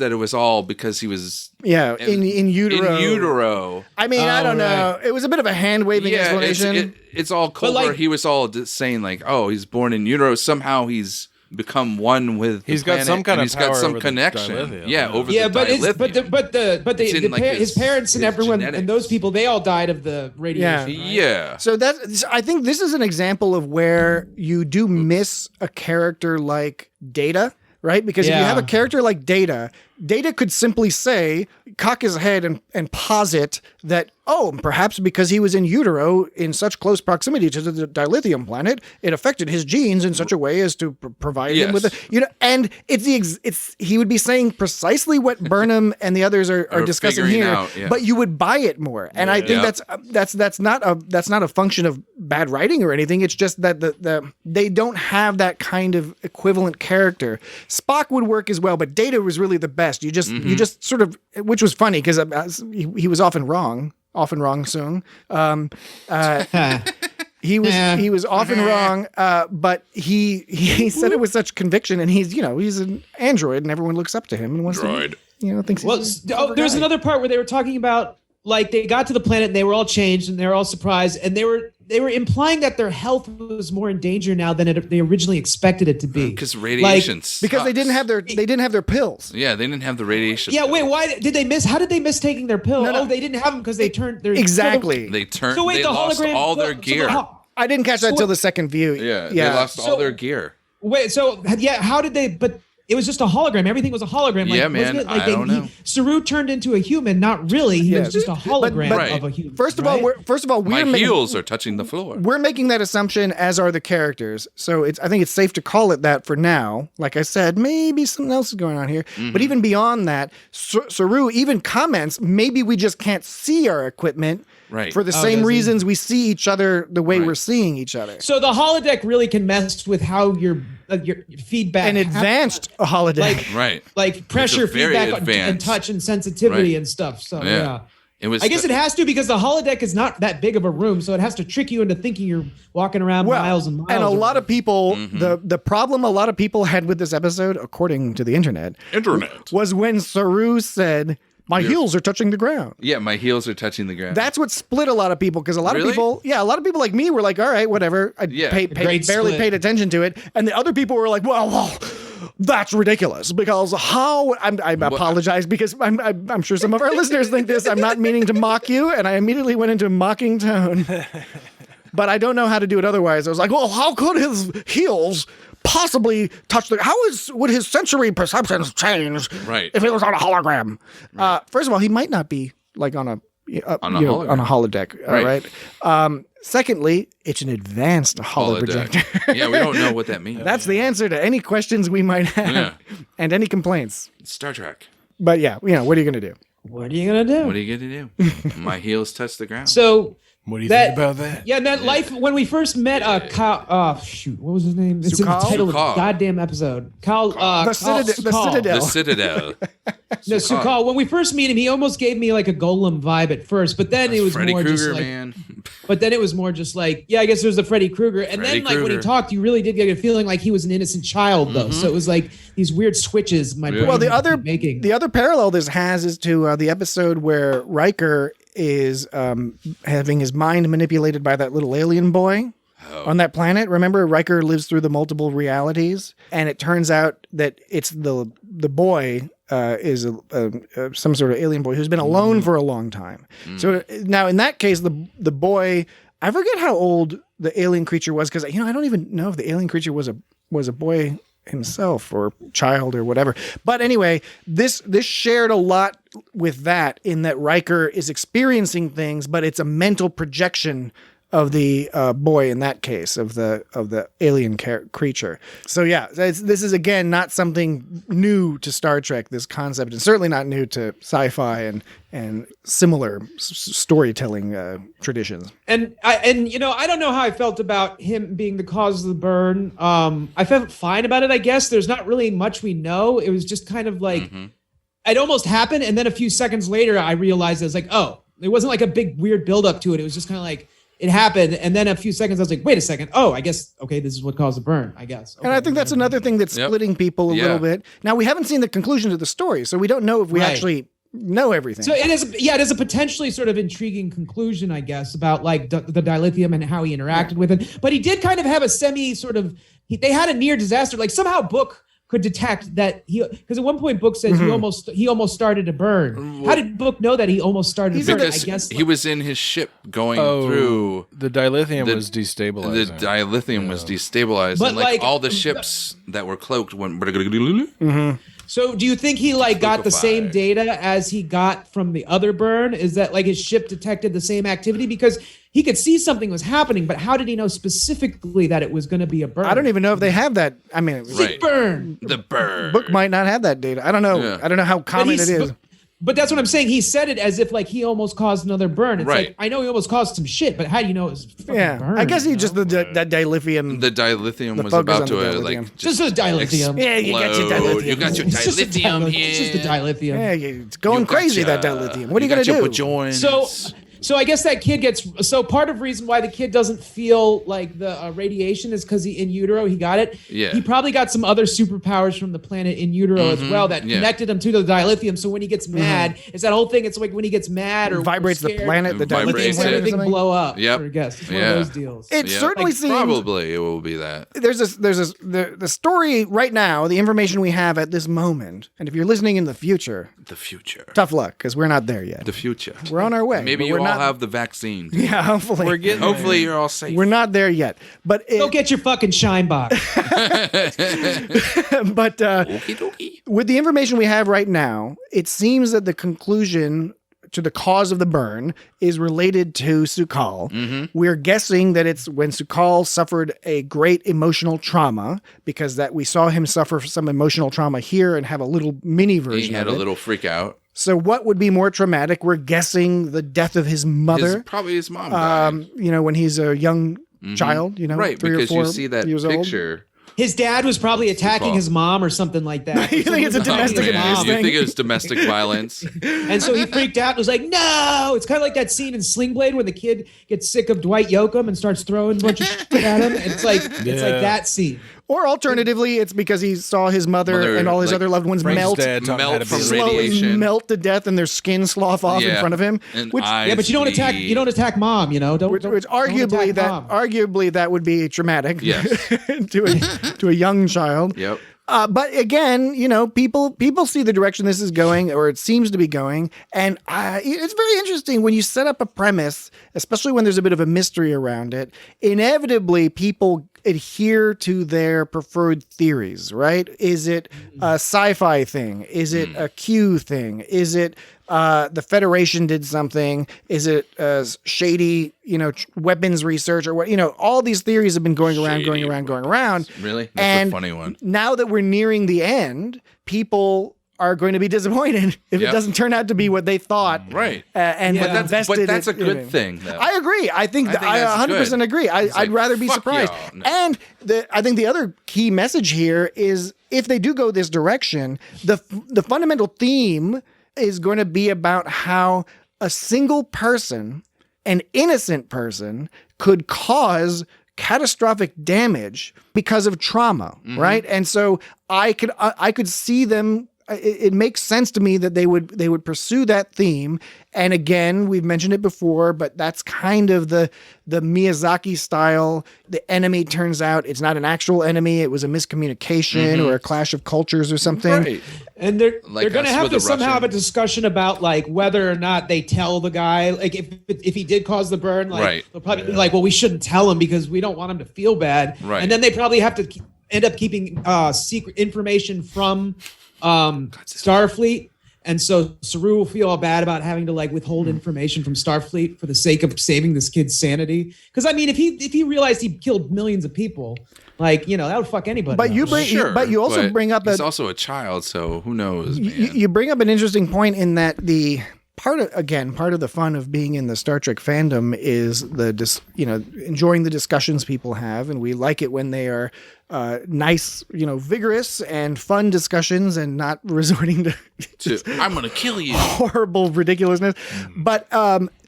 that it was all because he was in utero. In utero. I mean, I don't know. It was a bit of a hand waving explanation. It's all Culber. Like, he was all saying like, oh, he's born in utero. Somehow he's become one with. He's got some kind of power. He's got some over connection. The dilithium. Yeah, over the dilithium. But his parents and everyone genetics. And those people, they all died of the radiation. Yeah. Right? So I think this is an example of where you do miss a character like Data. Right? Because if you have a character like Data could simply say, cock his head and posit that, perhaps because he was in utero in such close proximity to the dilithium planet, it affected his genes in such a way as to provide him with and he would be saying precisely what Burnham and the others are discussing here, but you would buy it more. And I think that's not a function of bad writing or anything. It's just that they don't have that kind of equivalent character. Spock would work as well, but Data was really the best. You just sort of, which was funny because he was often wrong. Often wrong, Sung. He was often wrong, but he said it with such conviction, and he's an android, and everyone looks up to him and wants to, thinks. Well, there's another part where they were talking about like they got to the planet and they were all changed and they were all surprised and they were implying that their health was more in danger now than they originally expected it to be. Because radiation because they didn't have their pills. Yeah, they didn't have the radiation. Yeah, wait, why did they miss? How did they miss taking their pill? No. Oh, they didn't have them because they turned their exactly. They turned. So wait, they the lost hologram, all their gear. I didn't catch that until the second view. Yeah, they lost all their gear. Wait, so how did they? But it was just a hologram. Everything was a hologram. Like, man, wasn't it? Like I don't know. Saru turned into a human. Not really. He was just a hologram of a human. First of all, my heels are touching the floor. We're making that assumption, as are the characters. So I think it's safe to call it that for now. Like I said, maybe something else is going on here. Mm-hmm. But even beyond that, Saru even comments, maybe we just can't see our equipment. Right. For the same reasons we see each other the way we're seeing each other. So the holodeck really can mess with how your feedback. An advanced holodeck. Like pressure, feedback, and touch and sensitivity and stuff. So It was. I guess it has to because the holodeck is not that big of a room, so it has to trick you into thinking you're walking around miles and miles. And a lot of people, the problem a lot of people had with this episode, according to the internet, was when Saru said, my heels are touching the ground. Yeah, my heels are touching the ground. That's what split a lot of people because a lot of people like me were like, all right, whatever. I barely paid attention to it. And the other people were like, well, that's ridiculous because how I apologize because I'm sure some of our listeners think this. I'm not meaning to mock you, and I immediately went into a mocking tone. But I don't know how to do it otherwise. I was like, well, how could his heels possibly touch would his sensory perceptions change if he was on a hologram? Right. First of all, he might not be like on a holodeck, right? Secondly, it's an advanced holoprojector. Yeah, we don't know what that means. That's the answer to any questions we might have and any complaints. Star Trek. But yeah, what are you going to do? What are you going to do? What are you going to do? My heels touch the ground. So... What do you think about that? Yeah, that life when we first met Kyle, what was his name? It's in the title of the goddamn episode. The Citadel. No, Sukal. When we first meet him, he almost gave me like a Golem vibe at first, but then it was Freddy more Krueger, just like, man. But then it was more just like, yeah, I guess there was the Freddy Krueger, and then like when he talked, you really did get a feeling like he was an innocent child, though. So it was like these weird switches. Well, the other parallel this has is to the episode where Riker is having his mind manipulated by that little alien boy on that planet. Remember, Riker lives through the multiple realities, and it turns out that it's the boy is some sort of alien boy who's been alone for a long time. So now in that case, the boy, I forget how old the alien creature was, because I don't even know if the alien creature was a boy himself or child or whatever. But anyway, this shared a lot with that, in that Riker is experiencing things, but it's a mental projection of the boy in that case, of the alien creature. So yeah, this is again not something new to Star Trek, this concept, and certainly not new to sci-fi and similar storytelling traditions. And I don't know how I felt about him being the cause of the burn. I felt fine about it, I guess. There's not really much we know. It was just kind of like it almost happened, and then a few seconds later I realized it was like, oh, it wasn't like a big weird build up to it. It was just kind of like it happened, and then a few seconds I was like, wait a second. Oh, I guess, okay, this is what caused the burn, I guess. Okay, and I think that's another thing that's splitting people a little bit. Now, we haven't seen the conclusion to the story, so we don't know if we actually know everything. So it is a potentially sort of intriguing conclusion, I guess, about like the dilithium and how he interacted with it. But he did kind of have a semi sort of, they had a near disaster, like somehow Book could detect that because at one point Book says he almost started to burn. How did Book know that he almost started to burn? Because I guess he was in his ship going through. The dilithium was destabilized. The dilithium was destabilized, but and like all the ships that were cloaked went. So do you think he like got the same data as he got from the other burn? Is that like his ship detected the same activity? Because he could see something was happening, but how did he know specifically that it was going to be a burn? I don't even know if they have that. I mean, burn. The burn. Book might not have that data. I don't know. Yeah. I don't know how common it is. But that's what I'm saying. He said it as if like he almost caused another burn. It's like, I know he almost caused some shit, but how do you know it was fucking burn? I guess he just that dilithium. The dilithium was about to just the dilithium. Yeah, you got your dilithium. You got your dilithium here. It's just the dilithium. Yeah, it's going crazy, that dilithium. What are you going to do? So I guess that kid part of the reason why the kid doesn't feel like the radiation is because in utero he got it. Yeah. He probably got some other superpowers from the planet in utero as well that connected him to the dilithium. So when he gets mad, it's that whole thing. It's like when he gets mad or vibrates scared, the planet, the dilithium everything blow up. Yep. I guess it's one of those deals. It certainly seems probably it will be that. There's the story right now, the information we have at this moment, and if you're listening in the future, tough luck because we're not there yet. The future, we're on our way. Maybe you all have the vaccine. Yeah, hopefully. Hopefully you're all safe. We're not there yet. But go get your fucking shine box. But with the information we have right now, it seems that the conclusion to the cause of the burn is related to Sukal. We're guessing that it's when Sukal suffered a great emotional trauma, because that we saw him suffer some emotional trauma here and have a little mini version. He had a little freak out. So what would be more traumatic? We're guessing the death of his mother. Probably his mom died. When he's a young child, right, 3 because or 4 you see that years picture. Old. His dad was probably attacking his mom or something like that. You think it's a domestic abuse thing? You think it's domestic violence? And so he freaked out and was like, no! It's kind of like that scene in Sling Blade when the kid gets sick of Dwight Yoakam and starts throwing a bunch of shit at him. It's like that scene. Or alternatively, it's because he saw his mother and all his other loved ones melt from radiation, melt to death, and their skin slough off in front of him. But you don't attack mom. Which arguably that would be traumatic. Yes. to a young child. Yep. But again, people see the direction this is going, or it seems to be going, and it's very interesting when you set up a premise, especially when there's a bit of a mystery around it. Inevitably, people adhere to their preferred theories, right? Is it a sci-fi thing? Is it a Q thing? Is it the Federation did something? Is it shady, weapons research or what? All these theories have been going around. Really? That's a funny one. Now that we're nearing the end, people are going to be disappointed if it doesn't turn out to be what they thought. Right. But that's a good thing, though. I agree. I 100% agree. I'd rather be surprised. No. And I think the other key message here is if they do go this direction, the fundamental theme is going to be about how a single person, an innocent person, could cause catastrophic damage because of trauma, right? And so I could see them. It makes sense to me that they would pursue that theme. And again, we've mentioned it before, but that's kind of the Miyazaki style. The enemy turns out it's not an actual enemy. It was a miscommunication or a clash of cultures or something. Right. And they're going to have to somehow have a discussion about like whether or not they tell the guy, like if he did cause the burn, like they'll probably be like, well, we shouldn't tell him because we don't want him to feel bad. Right. And then they probably have to end up keeping secret information from Starfleet, and so Saru will feel bad about having to like withhold information from Starfleet for the sake of saving this kid's sanity. Because I mean, if he realized he killed millions of people, like that would fuck anybody. But you also bring up he's also a child, so who knows? Man. You bring up an interesting point in that the part of the fun of being in the Star Trek fandom is enjoying the discussions people have, and we like it when they are nice, vigorous and fun discussions, and not resorting to I'm gonna kill you, horrible ridiculousness. But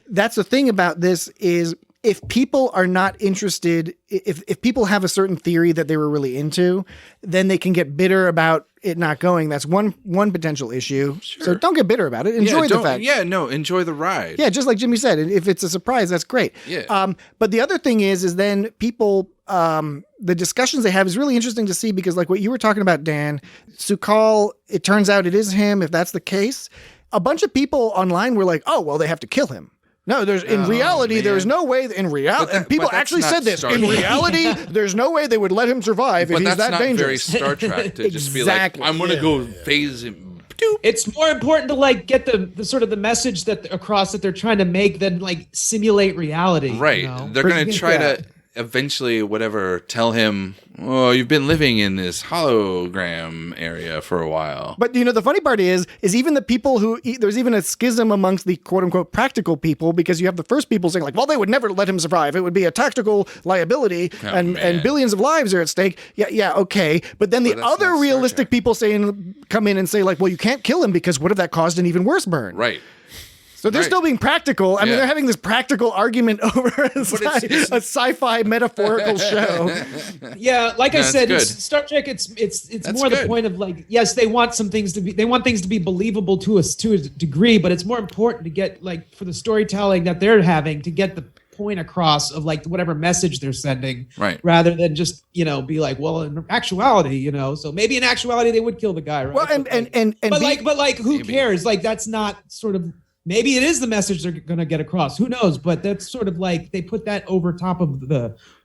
that's the thing about this is if people are not interested, if people have a certain theory that they were really into, then they can get bitter about it not going. That's one potential issue. Sure. So don't get bitter about it. Enjoy the fact. Yeah, no, enjoy the ride. Yeah, just like Jimmy said, if it's a surprise, that's great. Yeah. But the other thing is then people, the discussions they have is really interesting to see because like what you were talking about, Dan, Su'Kal, it turns out it is him. If that's the case, a bunch of people online were like, oh, well, they have to kill him. No, there's no way in reality. And people actually said this. In reality, there's no way they would let him survive if he's that dangerous. But that's not very Star Trek to just be like, I'm going to go phase him. It's more important to like get the sort of the message that across that they're trying to make than like simulate reality. Right. They're going to try to eventually tell him, oh, you've been living in this hologram area for a while. But the funny part is even the people there's even a schism amongst the quote unquote practical people, because you have the first people saying like, well, they would never let him survive. It would be a tactical liability and billions of lives are at stake. Yeah. Okay. But then the other realistic people come in and say like, well, you can't kill him because what if that caused an even worse burn? Right. So they're still being practical. I mean, they're having this practical argument over a sci-fi metaphorical show. Yeah, like I said, Star Trek. It's more the point of like, yes, they want things to be believable to a degree, but it's more important to get like for the storytelling that they're having to get the point across of like whatever message they're sending, right? Rather than just be like, well, in actuality, so maybe in actuality they would kill the guy, right? Well, but who cares? Like that's not sort of. Maybe it is the message they're going to get across. Who knows? But that's sort of like they put that over top of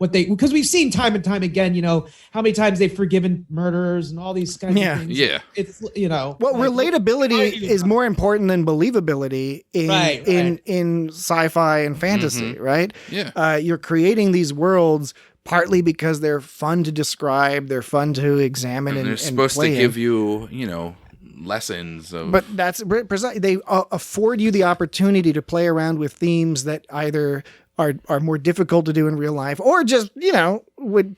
because we've seen time and time again, how many times they've forgiven murderers and all these kinds of things. Yeah. It's, well, like, relatability is more important than believability in sci-fi and fantasy, right? Yeah. You're creating these worlds partly because they're fun to describe, they're fun to examine, and they're supposed to give you, lessons of, but that's precisely they afford you the opportunity to play around with themes that either are more difficult to do in real life, or just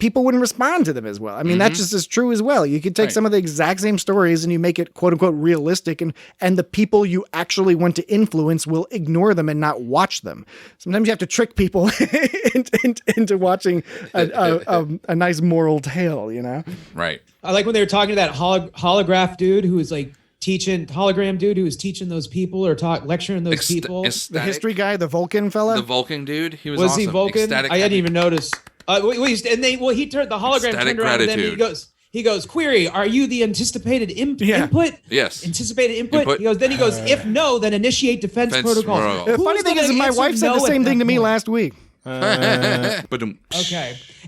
people wouldn't respond to them as well. I mean, that's just as true as well. You could take some of the exact same stories and you make it quote unquote realistic, and the people you actually want to influence will ignore them and not watch them. Sometimes you have to trick people into watching a nice moral tale, Right. I like when they were talking to that holograph dude who was like hologram dude who was teaching those people or lecturing those people. The history guy, the Vulcan fella, the Vulcan dude. He was he Vulcan? I hadn't even noticed. He turned the hologram turned around, and then he goes. He goes, query, are you the anticipated input? Yes. Anticipated input? He goes, if no, then initiate defense protocol. The funny thing is my wife said the same thing to me last week. Okay.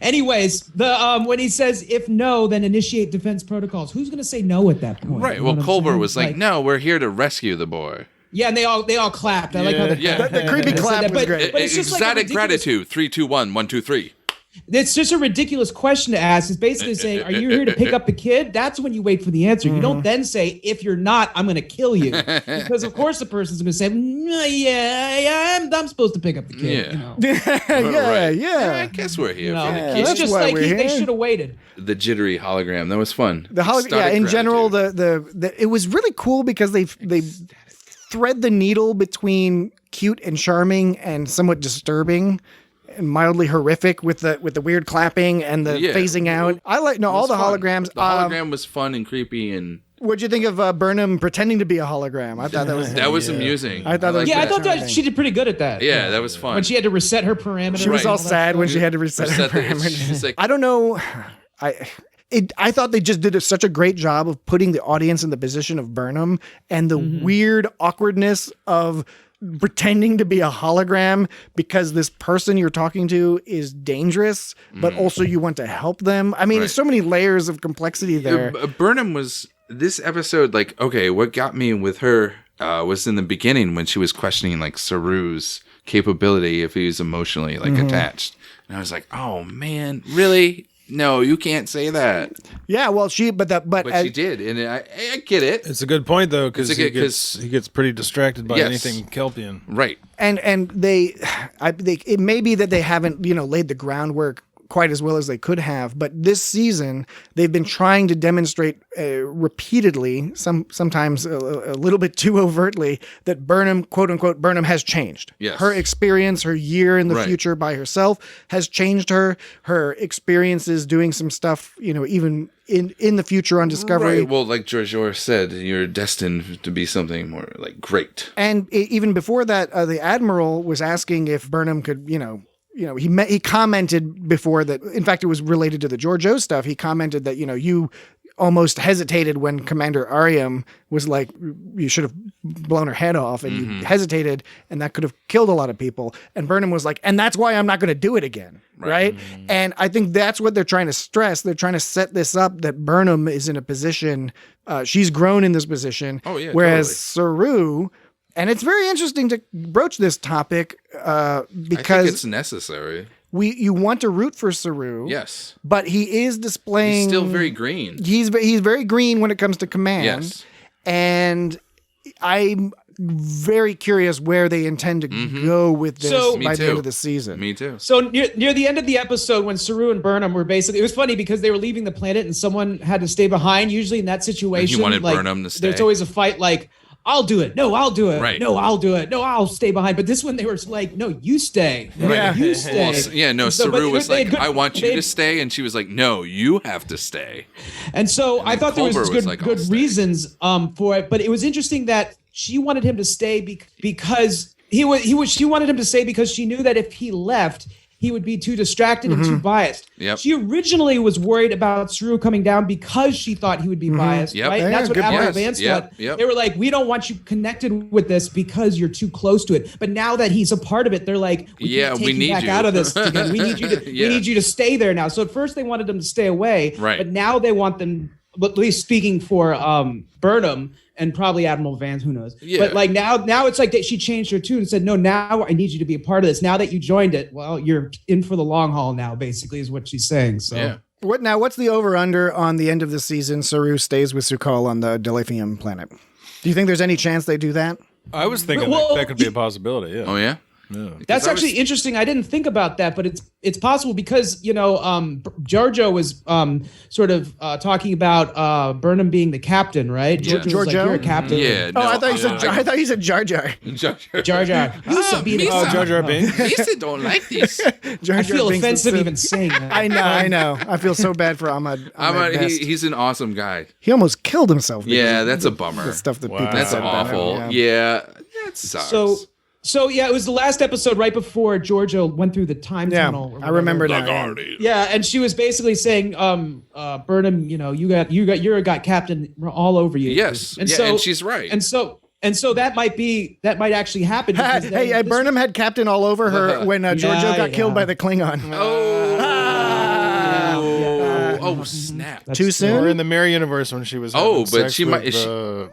Anyways, when he says if no, then initiate defense protocols. Who's going to say no at that point? Right. Well, Culber was like, no, we're here to rescue the boy. Yeah, and they all clapped. I like how the creepy clap was great. But it's just Exotic like gratitude. 3, 2, 1, 1, 2, 3. It's just a ridiculous question to ask. It's basically saying, are you here to pick up the kid? That's when you wait for the answer. You don't then say, if you're not, I'm going to kill you. Because, of course, the person's going to say, I'm supposed to pick up the kid. Yeah. You know? Yeah, I guess we're here for the kid. It's just like they should have waited. The jittery hologram. That was fun. The hologram, in general, the it was really cool because they thread the needle between cute and charming and somewhat disturbing and mildly horrific with the weird clapping and the phasing out. I like all the holograms. The hologram was fun and creepy. And what'd you think of Burnham pretending to be a hologram? I thought that was amusing. I thought I thought that she did pretty good at that. Yeah, that was fun. When she had to reset her parameters. She was all sad when she had to reset her parameters. Like, I don't know. I thought they just did such a great job of putting the audience in the position of Burnham and the weird awkwardness of pretending to be a hologram because this person you're talking to is dangerous, but also you want to help them. I mean, there's so many layers of complexity there. Burnham was this episode, like, okay, what got me with her was in the beginning when she was questioning like Saru's capability if he was emotionally like attached. And I was like, oh man, really? No, you can't say that. Yeah, well, but she did, and I get it. It's a good point though, because he gets pretty distracted by anything Kelpian. Right, and it may be that they haven't laid the groundwork quite as well as they could have, but this season they've been trying to demonstrate repeatedly, sometimes a little bit too overtly, that Burnham, quote unquote, Burnham has changed. Yes. Her experience, her year in the future by herself has changed her. Her experiences doing some stuff, even in the future on Discovery. Right. Well, like George said, you're destined to be something more like great. And even before that, the Admiral was asking if Burnham could, he commented before that, in fact, it was related to the Georgiou stuff. He commented that, you almost hesitated when Commander Ariam was like, you should have blown her head off, and you hesitated, and that could have killed a lot of people. And Burnham was like, and that's why I'm not going to do it again. Right. And I think that's what they're trying to stress. They're trying to set this up that Burnham is in a position, she's grown in this position. Oh, yeah, whereas Saru, and it's very interesting to broach this topic because I think it's necessary. You want to root for Saru. Yes. But he is displaying... He's still very green. He's very green when it comes to command. Yes. And I'm very curious where they intend to go with this by the end of the season. Me too. So near the end of the episode, when Saru and Burnham were basically... It was funny because they were leaving the planet and someone had to stay behind. Usually in that situation... He wanted Burnham to stay. There's always a fight like... I'll do it. No, I'll do it. Right. No, I'll do it. No, I'll stay behind. But this one, they were like, no, you stay. Yeah. You stay. Saru was like, I want you to stay. And she was like, no, you have to stay. And so I thought there was good stay. reasons for it. But it was interesting that she wanted him to stay because she wanted him to stay because she knew that if he left, he would be too distracted and too biased. Yep. She originally was worried about Saru coming down because she thought he would be biased, right? Yeah, And that's what Admiral yes. Vance thought. They were like, we don't want you connected with this because you're too close to it. But now that he's a part of it, they're like, we can't take you back out of this again. We need you to we need you to stay there now. So at first they wanted him to stay away, right. But now they want them, at least speaking for Burnham, and probably Admiral Vance, who knows? Yeah. But like now it's like that she changed her tune and said, no, now I need you to be a part of this. Now that you joined it, well, you're in for the long haul now, basically, is what she's saying. So what's the over-under on the end of the season? Saru stays with Su'Kal on the dilithium planet. Do you think there's any chance they do that? I was thinking that could be a possibility, yeah. Oh, yeah? Yeah. That's actually interesting. I didn't think about that, but it's possible because Georgiou was sort of talking about Burnham being the captain, right? Yeah. Georgiou was like, you're a captain. Yeah. I thought you said Jar Jar. Jar Jar. Jar Jar Binks. Lisa don't like this. I feel offensive even saying that. I know. I feel so bad for Ahmad. He's an awesome guy. He almost killed himself. Yeah, that's a bummer. The stuff that people That's said about awful. him, Yeah, that sucks. So So yeah, it was the last episode right before Giorgio went through the time tunnel. I remember that. Yeah, and she was basically saying, Burnham, you got captain all over you. Yes, and she's right. And so that might actually happen. Hey, Burnham had captain all over her when Giorgio got killed by the Klingon. Oh, snap! That's Too soon? Or in the Mirror Universe when she was having but sex she with, might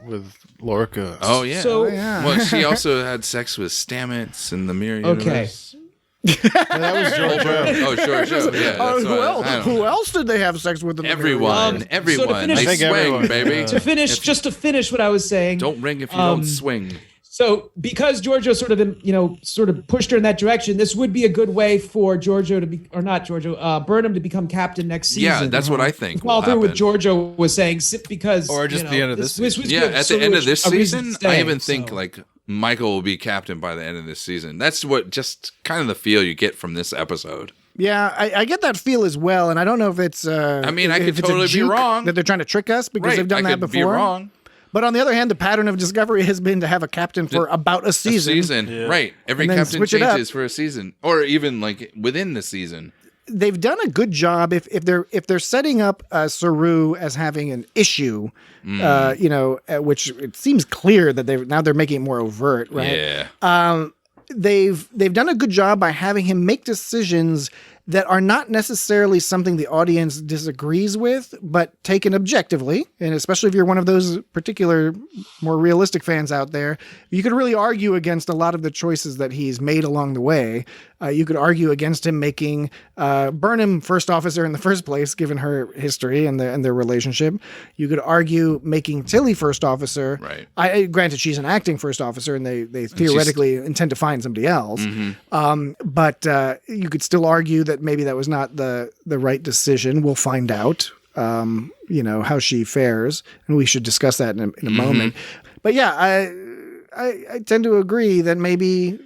with Lorca. Oh yeah. So, well, she also had sex with Stamets in the Mirror Universe. That was Giorgio. Oh, sure. Yeah, who else did they have sex with? Everyone. So to finish- They swing, everyone. baby. to finish what I was saying. Don't ring if you don't swing. So because Giorgio sort of pushed her in that direction, this would be a good way for Burnham to become captain next season. Yeah, that's what I think. Follow will through happen. what Giorgio was saying, because Or just the end of this season. Yeah, at the end of this season, I even think so. like Michael will be captain by the end of this season. That's what just kind of the feel you get from this episode. Yeah, I get that feel as well, and I don't know if it's. I mean, I could if it's a totally be juke wrong. that they're trying to trick us because Right, they've done I that could before. be wrong. But on the other hand, the pattern of Discovery has been to have a captain for about a season. Right. Every And then captain switch it up. changes for a season, or even like within the season. They've done a good job if they're setting up Saru as having an issue, which it seems clear that they're making it more overt, right? Yeah. They've done a good job by having him make decisions that are not necessarily something the audience disagrees with, but taken objectively. And especially if you're one of those particular more realistic fans out there, you could really argue against a lot of the choices that he's made along the way. You could argue against him making Burnham first officer in the first place, given her history and their relationship. You could argue making Tilly first officer. Right. Granted, she's an acting first officer, and they theoretically intend to find somebody else. But you could still argue that maybe that was not the right decision. We'll find out, how she fares, and we should discuss that in a moment. But yeah, I tend to agree that maybe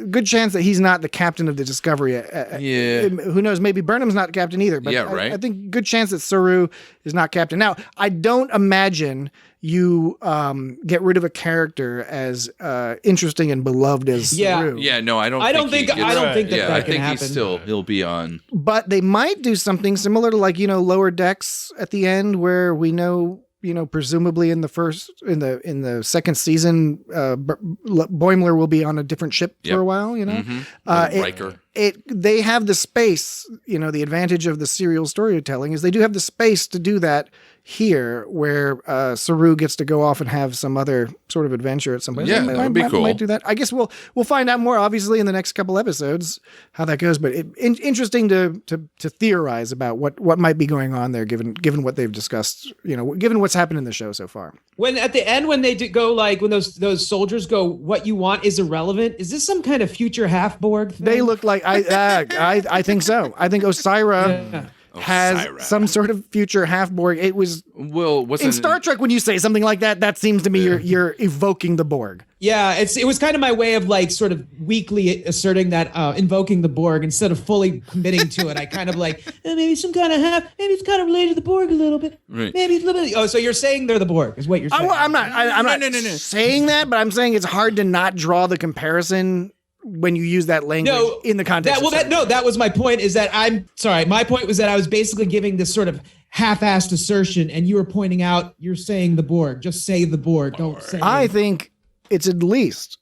good chance that he's not the captain of the Discovery. Who knows? Maybe Burnham's not captain either. But right. I think good chance that Saru is not captain. Now, I don't imagine you get rid of a character as interesting and beloved as Saru. Yeah, no, I don't think that can I think happen. he'll be on. But they might do something similar to Lower Decks at the end, where we know, presumably in the second season, Boimler will be on a different ship for a while. Riker. They have the space. The advantage of the serial storytelling is they do have the space to do that here, where Saru gets to go off and have some other sort of adventure at some point. Yeah, that would be cool. Might do that. I guess we'll find out more, obviously, in the next couple episodes how that goes. But interesting to theorize about what might be going on there, given what they've discussed. Given what's happened in the show so far. When at the end, when they go when those soldiers go, "What you want is irrelevant." Is this some kind of future half Borg thing? They look like I think so. I think Osira has some sort of future half Borg. It was in Star Trek when you say something like that. That seems to me you're evoking the Borg. Yeah, it was kind of my way of sort of weakly asserting that invoking the Borg instead of fully committing to it. I kind of maybe some kind of maybe it's kind of related to the Borg a little bit. Right. Maybe it's a little bit. Oh, so you're saying they're the Borg is what you're saying? I'm not saying that, but I'm saying it's hard to not draw the comparison when you use that language in the context. That was my point. Is that my point was that I was basically giving this sort of half-assed assertion, and you were pointing out you're saying the Borg. Just say the Borg. Don't say. I think it's at least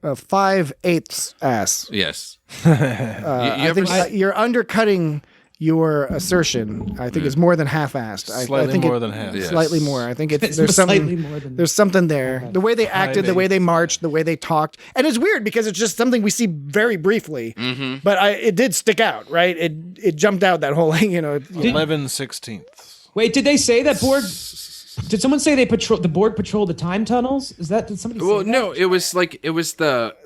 a 5/8 ass. Yes. I think you're undercutting your assertion. I think it's more than half-assed. Slightly more than half. Yes. Slightly more. I think there's slightly more than there's something there. The way they acted, the way they marched, the way they talked, and it's weird because it's just something we see very briefly. But it did stick out, right? It jumped out, that whole 11/16. Wait, did they say that Borg? Did someone say the Borg patrol the time tunnels? Did somebody say that? No, it was the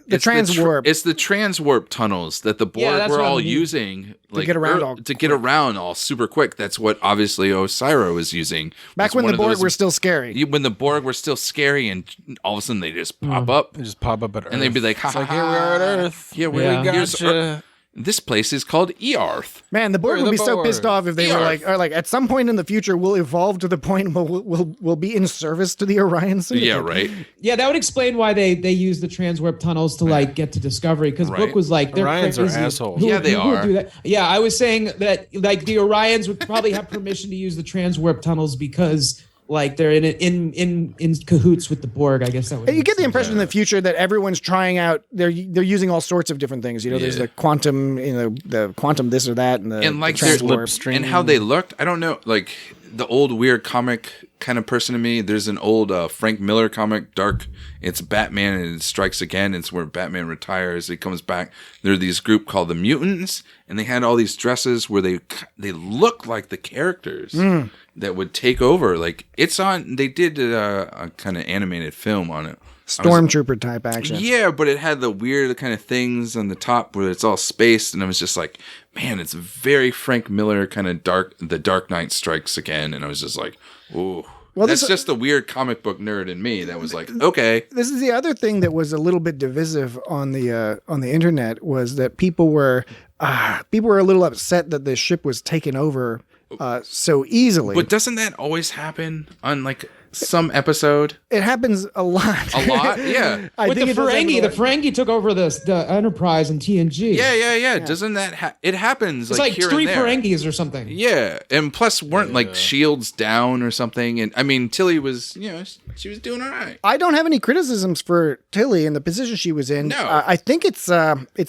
transwarp. It's the transwarp tunnels that the Borg were all using to get around all super quick. That's what obviously Osira was using. Back when the Borg were still scary. When the Borg were still scary, and all of a sudden they just pop up. They just pop up at Earth. And they'd be like, "Ha ha! Here we are at Earth. Yeah, we got you." This place is called Earth. Man, the Borg We're would the be so Borg. pissed off if they were like, at some point in the future, we'll evolve to the point where we'll be in service to the Orion Syndicate. Yeah, right. Yeah, that would explain why they use the transwarp tunnels to like get to Discovery, because Book was like, they're Orions are crazy. assholes. Yeah, they who would are. do that? Yeah, I was saying that like the Orions would probably have permission to use the transwarp tunnels because like they're in cahoots with the Borg. I guess that would. And you get the impression in the future that everyone's trying out. They're using all sorts of different things. You know, there's the quantum, the quantum this or that, and the like the their transwarp. and how they looked. I don't know, like the old weird comic kind of person to me. There's an old Frank Miller comic, Dark. It's Batman and it strikes again. It's where Batman retires. He comes back. There's these group called the Mutants, and they had all these dresses where they look like the characters that would take over. Like it's on. They did a kind of animated film on it. Stormtrooper type action. Yeah, but it had the weird kind of things on the top where it's all spaced, and I was just like, man, it's very Frank Miller kind of dark. The Dark Knight Strikes Again, and I was just like, ooh. Well, that's just the weird comic book nerd in me that was like, okay. This is the other thing that was a little bit divisive on the internet, was that people were a little upset that the ship was taken over so easily. But doesn't that always happen on like some episode? It happens a lot. A lot? Yeah. With the Ferengi took over the Enterprise and TNG. Yeah. Doesn't that it happens It's like like here three and there. Ferengis or something. Yeah, and plus weren't like shields down or something. And I mean, Tilly was, she was doing all right. I don't have any criticisms for Tilly and the position she was in. No. I think it's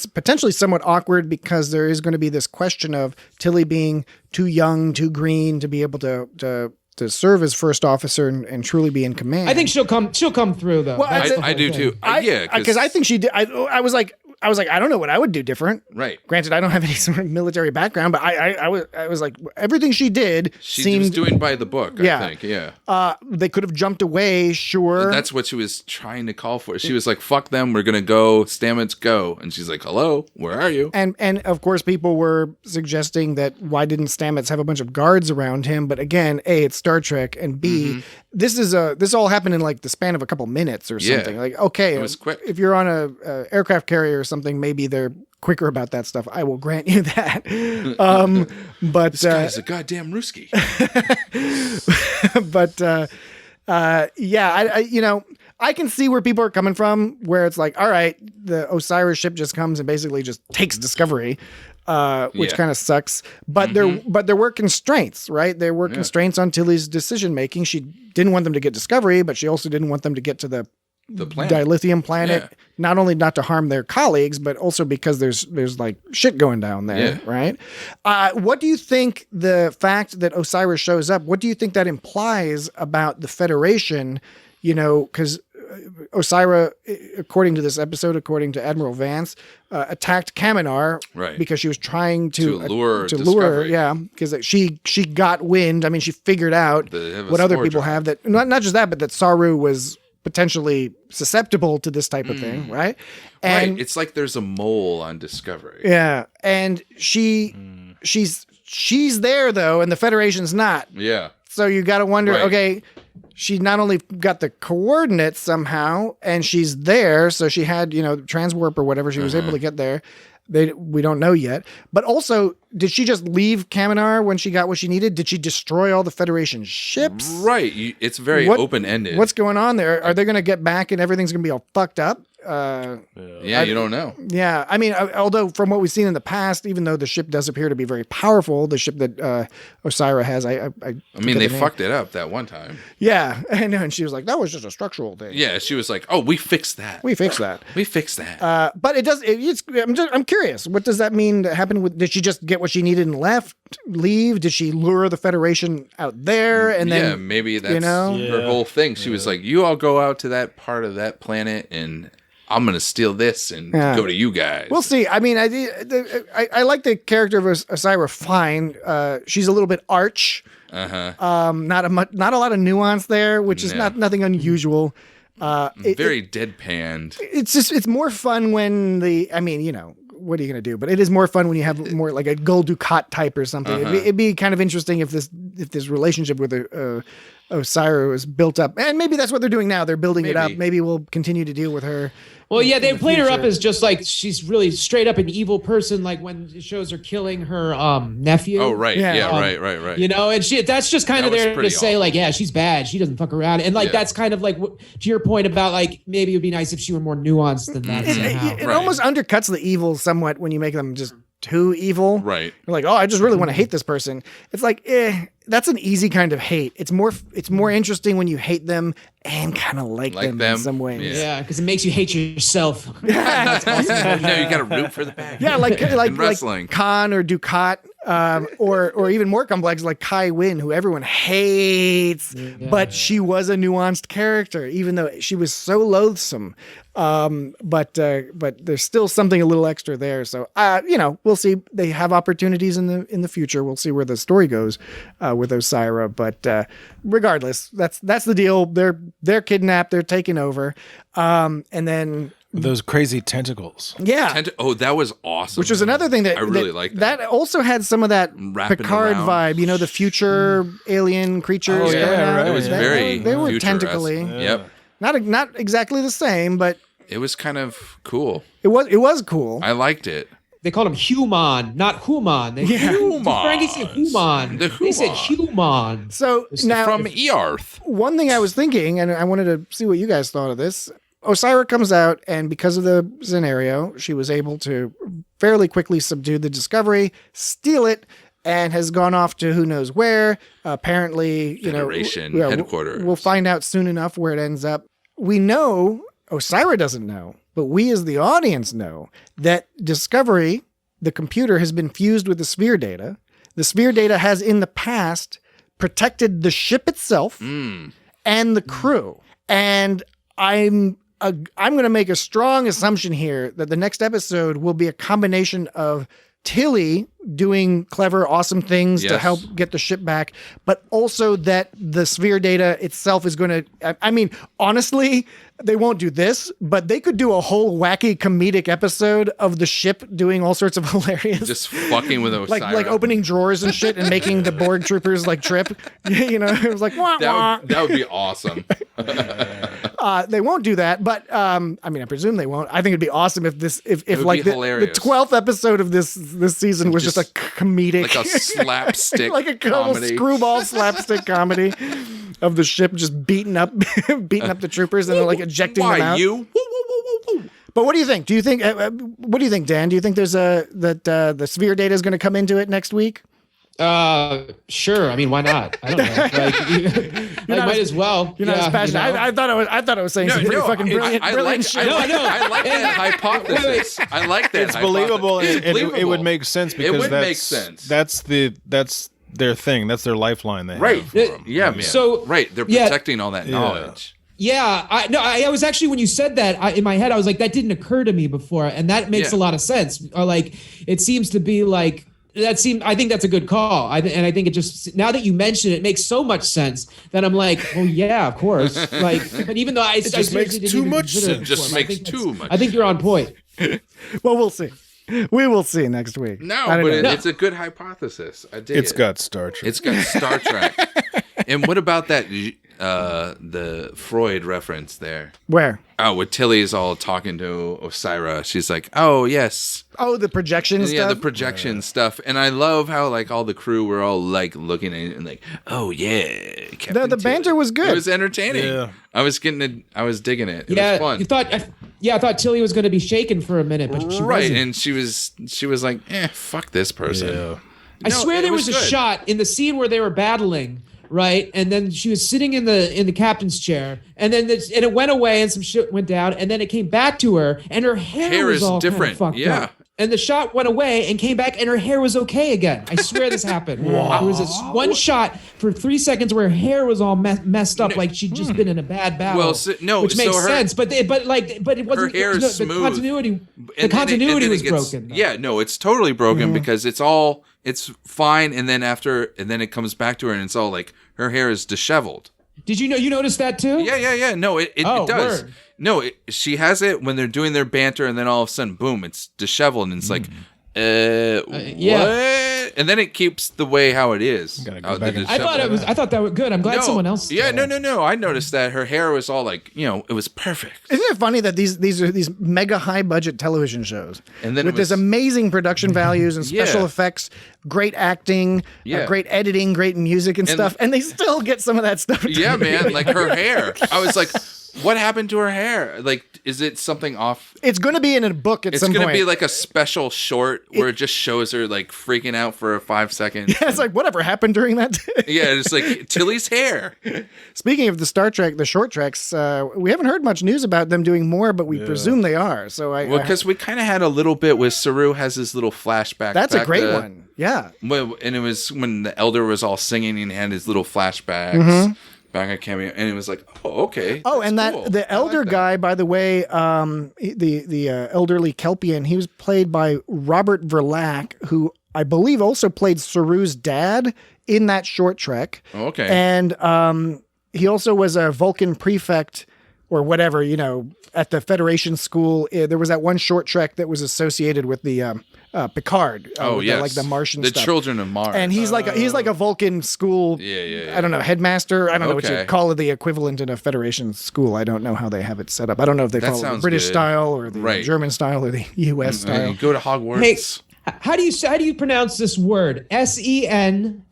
potentially somewhat awkward because there is going to be this question of Tilly being too young, too green to be able to serve as first officer and truly be in command. I think she'll come through though. Well, I do too. Because I think she did. I was like, I don't know what I would do different. Right. Granted, I don't have any sort of military background, but I was like, everything she did She was doing by the book, I think. Yeah. They could have jumped away, sure. And that's what she was trying to call for. She was like, fuck them, we're going to go. Stamets, go. And she's like, hello, where are you? And of course, people were suggesting that why didn't Stamets have a bunch of guards around him? But again, A, it's Star Trek, and B, this all happened in like the span of a couple minutes or something. Like, okay, it was quick. If you're on a aircraft carrier or something, maybe they're quicker about that stuff. I will grant you that. But this guy's a goddamn Ruski. But I can see where people are coming from, where it's like, all right, the Osiris ship just comes and basically just takes Discovery, which kind of sucks. But there were constraints, right? There were constraints on Tilly's decision making. She didn't want them to get Discovery, but she also didn't want them to get to the planet. dilithium planet. Not only not to harm their colleagues, but also because there's like shit going down there, right? What do you think the fact that Osiris shows up? What do you think that implies about the Federation? Because Osiris, according to this episode, according to Admiral Vance, attacked Kaminar because she was trying to lure her, because she got wind. I mean, she figured out what other people have, that not just that, but that Saru was potentially susceptible to this type of thing, right? And it's like there's a mole on Discovery. Yeah, and she's there though, and the Federation's not. Yeah. So you got to wonder, okay, she not only got the coordinates somehow, and she's there, so she had, transwarp or whatever, she was able to get there. We don't know yet. But also, did she just leave Kaminar when she got what she needed? Did she destroy all the Federation ships? Right. It's very open-ended. What's going on there? Are they going to get back and everything's going to be all fucked up? You don't know. Yeah. I mean, although from what we've seen in the past, even though the ship does appear to be very powerful, the ship that Osiris has, I mean, they fucked it up that one time. Yeah. I know. And she was like, that was just a structural thing. Yeah. She was like, oh, we fixed that. We fixed that. But it does. I'm curious. What does that mean that happened? Did she just get what she needed and leave? Did she lure the Federation out there? And then, maybe that's her whole thing. She was like, you all go out to that part of that planet and I'm going to steal this and go to you guys. We'll see. I mean, I like the character of Osiris fine. She's a little bit arch. Not a lot of nuance there, which is nothing unusual. Very deadpanned. It's more fun when what are you going to do? But it is more fun when you have more like a Gul Dukat type or something. It'd be kind of interesting if this if this relationship with Saru is built up, and maybe that's what they're doing now. They're building it up. Maybe we'll continue to deal with her. Well, yeah, they played her up as just like she's really straight up an evil person. Like when it shows her killing her nephew. Oh, right. Yeah, right. You know, and that's just kind of there to say, like, yeah, she's bad. She doesn't fuck around. And like, that's kind of like to your point about like, maybe it would be nice if she were more nuanced than that. It almost undercuts the evil somewhat when you make them just too evil. Right. You're like, oh, I just really want to hate this person. It's like, that's an easy kind of hate. It's more interesting when you hate them and kind of like them in some ways. Yeah, because it makes you hate yourself. That's awesome. No, you got to root for the bad. Yeah, like wrestling. Khan or Dukat, or even more complex, like Kai Wynn, who everyone hates, but she was a nuanced character, even though she was so loathsome. But there's still something a little extra there. So we'll see. They have opportunities in the future. We'll see where the story goes with Osira. But regardless, that's the deal. They're kidnapped. They're taken over. And then those crazy tentacles. Yeah. That was awesome. Which was another thing that I really liked. That also had some of that Picard vibe. You know, the future alien creatures. Oh, yeah, right. It was they were tentacly. Yep. Not exactly the same, but it was kind of cool. It was cool. I liked it. They called him human, not human. Frankie said human. They said human. So now from Earth. One thing I was thinking, and I wanted to see what you guys thought of this. Osira comes out, and because of the scenario, she was able to fairly quickly subdue the Discovery, steal it, and has gone off to who knows where. Apparently, Federation headquarters. We'll find out soon enough where it ends up. We know, Osira doesn't know, but we as the audience know that Discovery, the computer, has been fused with the sphere data. The sphere data has in the past protected the ship itself and the crew. And I'm going to make a strong assumption here that the next episode will be a combination of Tilly doing clever, awesome things to help get the ship back, but also that the sphere data itself is going to, I mean, honestly, they won't do this, but they could do a whole wacky comedic episode of the ship doing all sorts of hilarious. Just fucking with Osira. Like opening drawers and shit and making the Borg troopers like trip. It was like, wah, wah. That would be awesome. They won't do that, but I presume they won't. I think it'd be awesome if like the 12th episode of this season was just a comedic, like a slapstick, like a comedy. Screwball slapstick comedy of the ship just beating up the troopers and then like ejecting them out. But what do you think? What do you think, Dan? Do you think there's that the sphere data is going to come into it next week? Sure. I mean, why not? I don't know. Like, might as well. You're not as passionate. You know? I thought I was saying some pretty fucking brilliant shit. I like that hypothesis. I like that. It's believable. It would make sense because it would make sense. That's their thing. That's their lifeline. They right. have for them. Yeah, man. So they're protecting all that knowledge. Yeah, I was actually, when you said that, in my head, I was like, that didn't occur to me before, and that makes a lot of sense. Like, it seems to be like, I think that's a good call. And I think it just, now that you mention it, it makes so much sense that I'm like, well, yeah, of course. Like, but even though it just makes too much sense. Just makes too much. I think you're on point. Well, we'll see. We will see next week. It's a good hypothesis. I dig It's got Star Trek. It's got Star Trek. And what about that? The Freud reference there. Where? Oh, with Tilly's all talking to Osira. She's like, "Oh yes." Oh, the projection stuff. Yeah, the projection stuff. And I love how like all the crew were all like looking at it and like, "Oh yeah." The banter was good. It was entertaining. Yeah. I was digging it. It was fun. I thought Tilly was going to be shaken for a minute, but she wasn't. And she was like, fuck this person. Yeah. I swear there was a shot in the scene where they were battling. Right, and then she was sitting in the captain's chair, and then and it went away, and some shit went down, and then it came back to her, and her hair was all different. Kind of fucked up. And the shot went away and came back, and her hair was okay again. I swear this happened. Wow. There was this one shot for 3 seconds where her hair was all messed up, like she'd just been in a bad battle. Well, which makes sense, but it wasn't. Her hair is smooth. The continuity was broken. Though. Yeah, no, it's totally broken because it's fine, and then it comes back to her, and it's all like her hair is disheveled. Did you notice that too? Yeah. No, it does. Word. No, she has it when they're doing their banter, and then all of a sudden, boom, it's disheveled, and it's like, What? And then it keeps the way how it is. Gotta go back and I thought that was good. I'm glad someone else. Yeah, no. I noticed that her hair was all like, it was perfect. Isn't it funny that these are these mega high budget television shows And then with this amazing production values and special effects, great acting, great editing, great music and stuff, and they still get some of that stuff. Yeah, man, like her hair. I was like, what happened to her hair? Like, is it something off? It's going to be in a book at some point. It's going to be like a special short where it just shows her like freaking out for 5 seconds. Yeah, it's like, whatever happened during that day? Yeah, it's like Tilly's hair. Speaking of the Star Trek, the short treks, we haven't heard much news about them doing more, but we presume they are. So because we kind of had a little bit with Saru has his little flashback. That's a great one. Yeah. And it was when the Elder was all singing and had his little flashbacks. Back at cameo, and it was like, oh, okay. Oh, and cool. the elder guy, by the way, the elderly Kelpian, he was played by Robert Verlaque, who I believe also played Saru's dad in that short trek. Oh, okay. And he also was a Vulcan prefect or whatever, at the Federation school. There was that one short trek that was associated with the Picard. Like the Martian stuff. The Children of Mars. And he's like a Vulcan school. Yeah. I don't know, headmaster. I don't know what you call it, the equivalent in a Federation school. I don't know how they have it set up. I don't know if they follow the British style or the German style or the U.S. style. Go to Hogwarts. Hey, how do you pronounce this word? Sentient.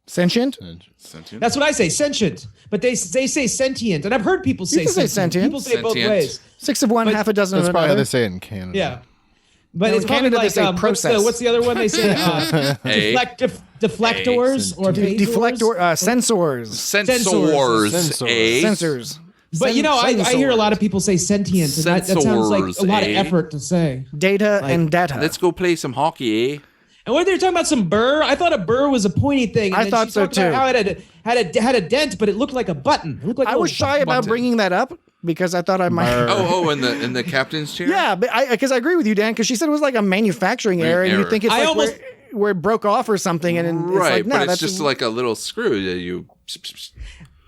Sentient? Sentient? That's what I say, sentient. But they say sentient, and I've heard people say sentient. People say it both ways. 6 of one, half a dozen of That's another. probably how they say it in Canada. Yeah. But No, it's in probably Canada, like, they say process. what's the other one they say? Deflectors or Deflector, sensors. Sensors. But I hear a lot of people say sentient, and that sounds like a lot of effort to say. Data and data. Let's go play some hockey, eh? And what, they were talking about some burr? I thought a burr was a pointy thing. And I thought so too. How it had a dent, but it looked like a button. It looked like I was shy about bringing that up because I thought I might. In the captain's chair. Yeah, but because I agree with you, Dan, because she said it was like a manufacturing error, and you think it's like where it broke off or something, and it's like, no, but that's it's just like a little screw that you.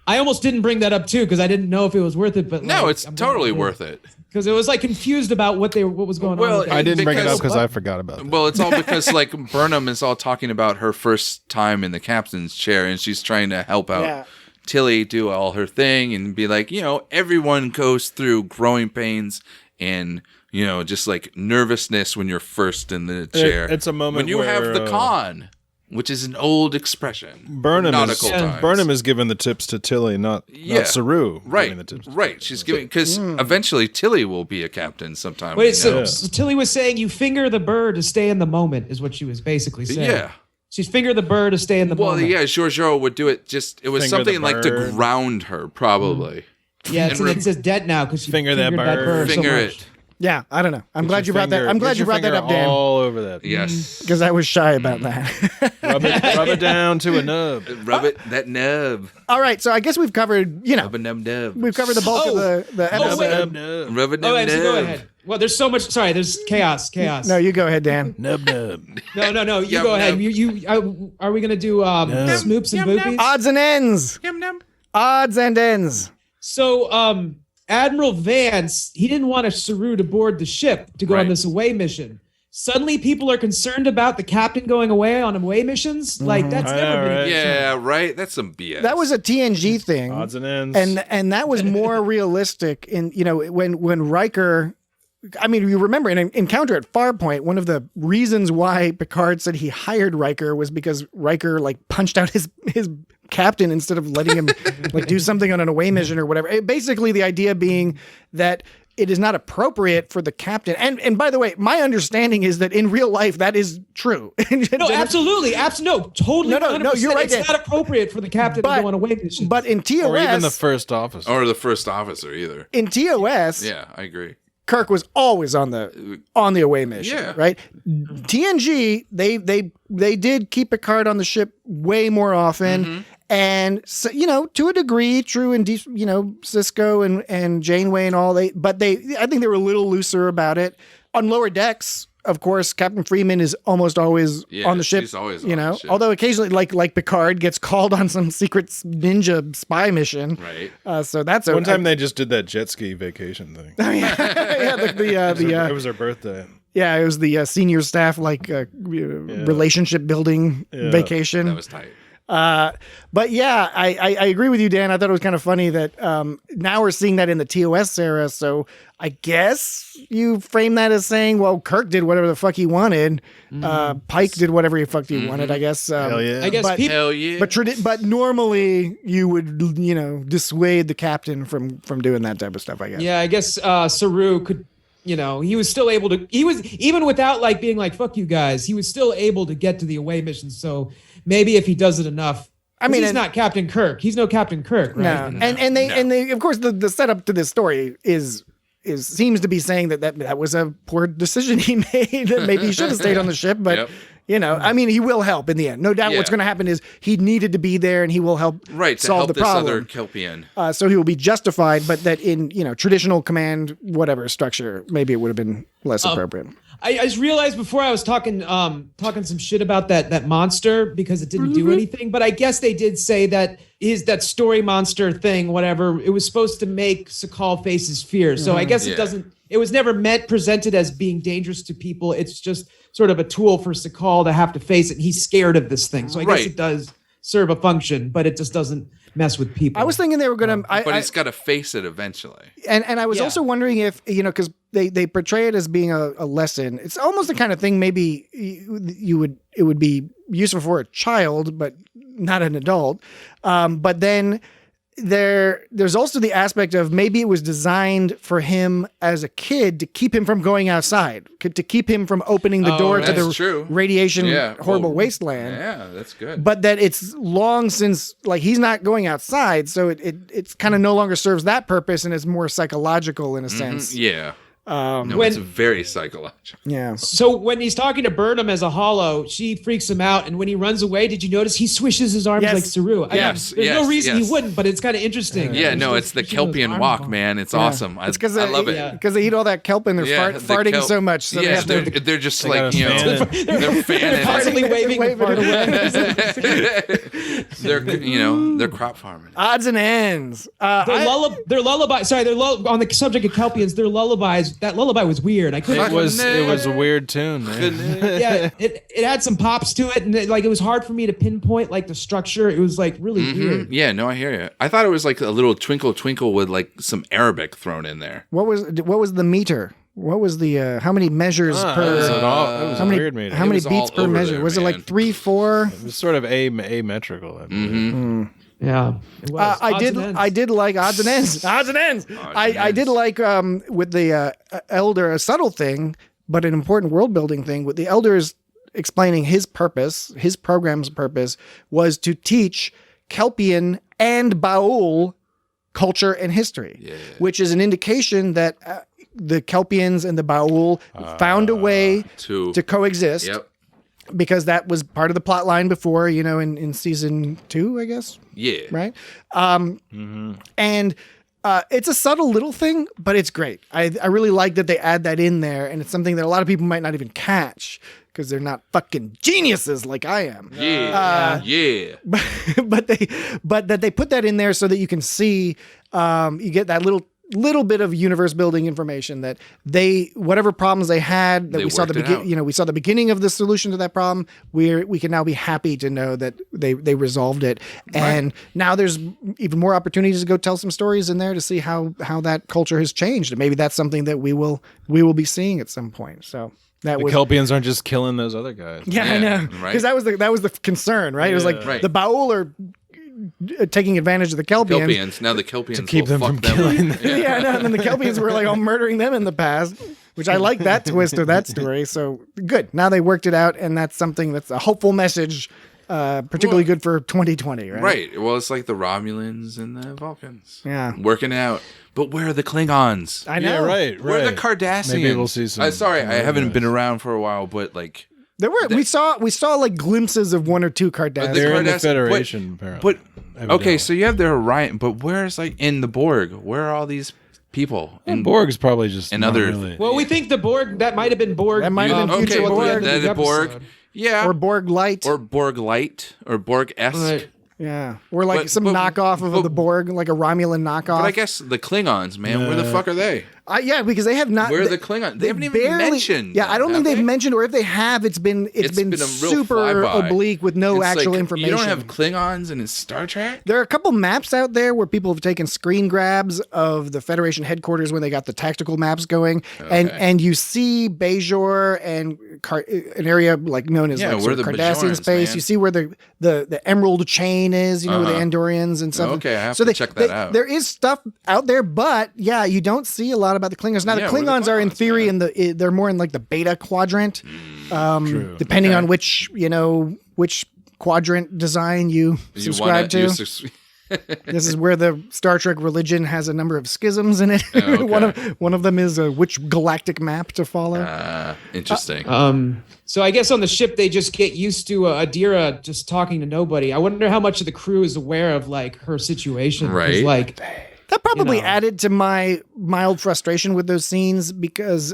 I almost didn't bring that up too because I didn't know if it was worth it. But no, it's totally worth it. Because it was like confused about what was going on. Well, I didn't bring it up because I forgot about it. Well, it's all because like Burnham is all talking about her first time in the captain's chair, and she's trying to help out Tilly do all her thing and be like, everyone goes through growing pains and just like nervousness when you're first in the chair. It's a moment when you where, have the con. Which is an old expression. Burnham is giving the tips to Tilly, not Saru. Right, the tips. Right. She's giving because eventually Tilly will be a captain sometime. Wait, so Tilly was saying you finger the burr to stay in the moment is what she was basically saying. Yeah. She's finger the burr to stay in the moment. Well, yeah, Giorgio would do it. It was something like to ground her, probably. Yeah, it says dead now because she fingered that burr. Finger it. Yeah, I don't know. I'm glad you brought that. I'm glad you brought that up, Dan. All over that. Yes, because I was shy about that. rub it down to a nub. That nub. All right, so I guess we've covered. Rub a nub. We've covered the bulk of the episode. Rub a nub. Go ahead. Well, there's so much. Sorry, there's chaos. No, you go ahead, Dan. Nub. No. You go ahead. Are we gonna do smoops and boobies? Odds and ends. Odds and ends. So, Admiral Vance, he didn't want a Saru to board the ship to go on this away mission. Suddenly, people are concerned about the captain going away on away missions. Like that's never been. Yeah, right. That's some BS. That was a TNG thing. Odds and ends. And that was more realistic. In when Riker. I mean, you remember in Encounter at Farpoint, one of the reasons why Picard said he hired Riker was because Riker punched out his captain instead of letting him do something on an away mission or whatever. Basically, the idea being that it is not appropriate for the captain. And by the way, my understanding is that in real life that is true. No, absolutely, totally. No, you're right. It's not appropriate for the captain to go on away mission. But in TOS, or even the first officer, either. In TOS, yeah, I agree. Kirk was always on the away mission, right? TNG, they did keep Picard on the ship way more often, and so, to a degree, true in Cisco and Janeway and all I think they were a little looser about it on lower decks. Of course, Captain Freeman is almost always on the ship. She's always on the ship. Although occasionally, like Picard gets called on some secret ninja spy mission. Right. So that's one time they just did that jet ski vacation thing. Oh yeah, it was her birthday. Yeah, it was the senior staff relationship building vacation. That was tight. But yeah, I agree with you, Dan. I thought it was kind of funny that now we're seeing that in the TOS era. So I guess you frame that as saying, well, Kirk did whatever the fuck he wanted. Pike did whatever the fuck he wanted, I guess. Hell yeah. I guess Hell yeah. But normally you would, dissuade the captain from doing that type of stuff, I guess. Yeah, I guess Saru could, he was still able to, even without like being like, fuck you guys, he was still able to get to the away mission. So maybe if he does it enough, he's not Captain Kirk. He's no Captain Kirk, right? No. And they of course the setup to this story seems to be saying that was a poor decision he made. That maybe he should have stayed on the ship, but he will help in the end. No doubt what's going to happen is he needed to be there and he will help solve the problem. This other Kelpian. So he will be justified, but that in, traditional command, whatever structure, maybe it would have been less appropriate. I just realized before I was talking some shit about that monster because it didn't do anything, but I guess they did say that that story monster thing, whatever, it was supposed to make Sakal face his fear. So I guess it was never presented as being dangerous to people. It's just sort of a tool for Sakal to have to face it. And he's scared of this thing. So I guess it does serve a function, but it just doesn't mess with people. I was thinking they were going to... But he's got to face it eventually. And I was also wondering if, because they portray it as being a lesson. It's almost the kind of thing maybe it would be useful for a child, but not an adult. But then there's also the aspect of maybe it was designed for him as a kid to keep him from going outside, to keep him from opening the door to the radiation horrible wasteland. Yeah, that's good. But that it's long since, like, he's not going outside, so it's kind of no longer serves that purpose and is more psychological in a sense. Yeah. It's very psychological. Yeah. So when he's talking to Burnham as a holo, she freaks him out, and when he runs away, did you notice he swishes his arms like Saru? There's no reason he wouldn't, but it's kind of interesting. It's the Kelpian walk, man. It's awesome. It's because I love it. Because they eat all that kelp and they're farting so much. So they're just like, they're fanning. Constantly waving and fart away. They're crop farming. Odds and ends. Their lullaby. Sorry, on the subject of Kelpians, their lullabies. That lullaby was weird. I couldn't. It was a weird tune, man. Yeah, it had some pops to it, and it was hard for me to pinpoint like the structure. It was like really weird. Yeah, no, I hear you. I thought it was like a little twinkle twinkle with like some Arabic thrown in there. What was the meter? What was the how many measures per? It was a weird meter. How many beats per measure? Was it like 3, 4? It was sort of asymmetrical. Yeah, I did like odds and ends. I did like with the elder, a subtle thing, but an important world building thing with the elders explaining his purpose. His program's purpose was to teach Kelpian and Baul culture and history, which is an indication that the Kelpians and the Baul found a way to coexist. Yep. Because that was part of the plot line before, in season 2, I guess. Yeah. Right? And it's a subtle little thing, but it's great. I really like that they add that in there, and it's something that a lot of people might not even catch because they're not fucking geniuses like I am. Yeah. But that they put that in there so that you can see, you get that little bit of universe building information that whatever problems they had, that we saw we saw the beginning of the solution to that problem, we can now be happy to know that they resolved it. And now there's even more opportunities to go tell some stories in there to see how that culture has changed. And maybe that's something that we will be seeing at some point. So the Kelpians aren't just killing those other guys. Yeah, I know. Because that was the concern, right? It was like the Baul are taking advantage of the Kelpians. Now the Kelpians to keep them from killing them. And then the Kelpians were like all murdering them in the past, which I like that twist of that story. So good. Now they worked it out, and that's something that's a hopeful message, particularly good for 2020, right? Right. Well, it's like the Romulans and the Vulcans. Yeah. Working out. But where are the Klingons? I know. Yeah, right. Where are the Cardassians? Maybe we'll see some. Sorry, I haven't been around for a while, but like... We saw like glimpses of 1 or 2 Cardassians. They're in the Federation, apparently. But okay, so you have the Orion, but where's like in the Borg? Where are all these people? And Borg's probably just another. Really. Well, we think the Borg that might have been Borg. That might have been future Borg. That is Borg. Yeah. Or Borg Light. Or Borg Light. Or Borg-esque. Right. Yeah. Or like some knockoff of the Borg, like a Romulan knockoff. But I guess the Klingons, man, where the fuck are they? Yeah, because they have not. Where are the Klingons? They haven't even mentioned. Yeah, I don't think have they've they? mentioned, or if they have, it's been a real super flyby. oblique with no It's actual like, information. You don't have Klingons in Star Trek? There are a couple maps out there where people have taken screen grabs of the Federation headquarters when they got the tactical maps going, and you see Bajor and an area like known as like where the Cardassian Bajorans, space. man. You see where the Emerald Chain is, where the Andorians and stuff. Okay, I have to check that out. There is stuff out there, but yeah, you don't see a lot about the Klingons. Now the Klingons are in theory they're more in like the beta quadrant, depending on which quadrant design you subscribe to. This is where the Star Trek religion has a number of schisms in it. Okay. one of them is which galactic map to follow. Interesting. So I guess on the ship they just get used to Adira just talking to nobody. I wonder how much of the crew is aware of like her situation. 'Cause, Right. Like That probably added to my mild frustration with those scenes because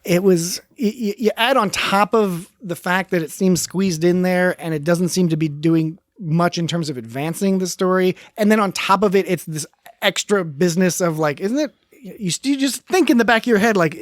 it was you add on top of the fact that it seems squeezed in there and it doesn't seem to be doing much in terms of advancing the story, and then on top of it, it's this extra business of like, isn't it? You just think in the back of your head, like,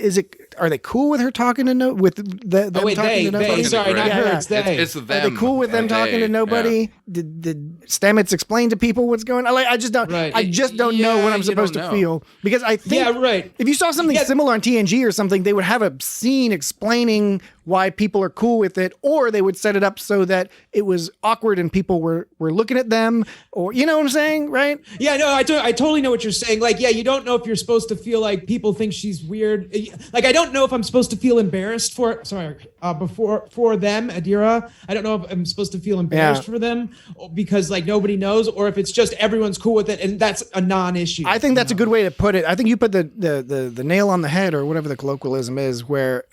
are they cool with her talking to them talking to nobody? Sorry, not her, it's they. It's them. Are they cool with them talking to nobody? Yeah. Did Stamets explain to people what's going on? Like, I just don't. Right. I just don't know what I'm supposed to feel, because I think if you saw something similar on TNG or something, they would have a scene explaining why people are cool with it, or they would set it up so that it was awkward and people were looking at them, or you know what I'm saying, right? Yeah, no, I totally know what you're saying. Like, yeah, you don't know if you're supposed to feel like people think she's weird. Like, I don't know if I'm supposed to feel embarrassed for them, Adira. I don't know if I'm supposed to feel embarrassed for them because like nobody knows, or if it's just everyone's cool with it and that's a non-issue. I think that's a good way to put it. I think you put the nail on the head, or whatever the colloquialism is, where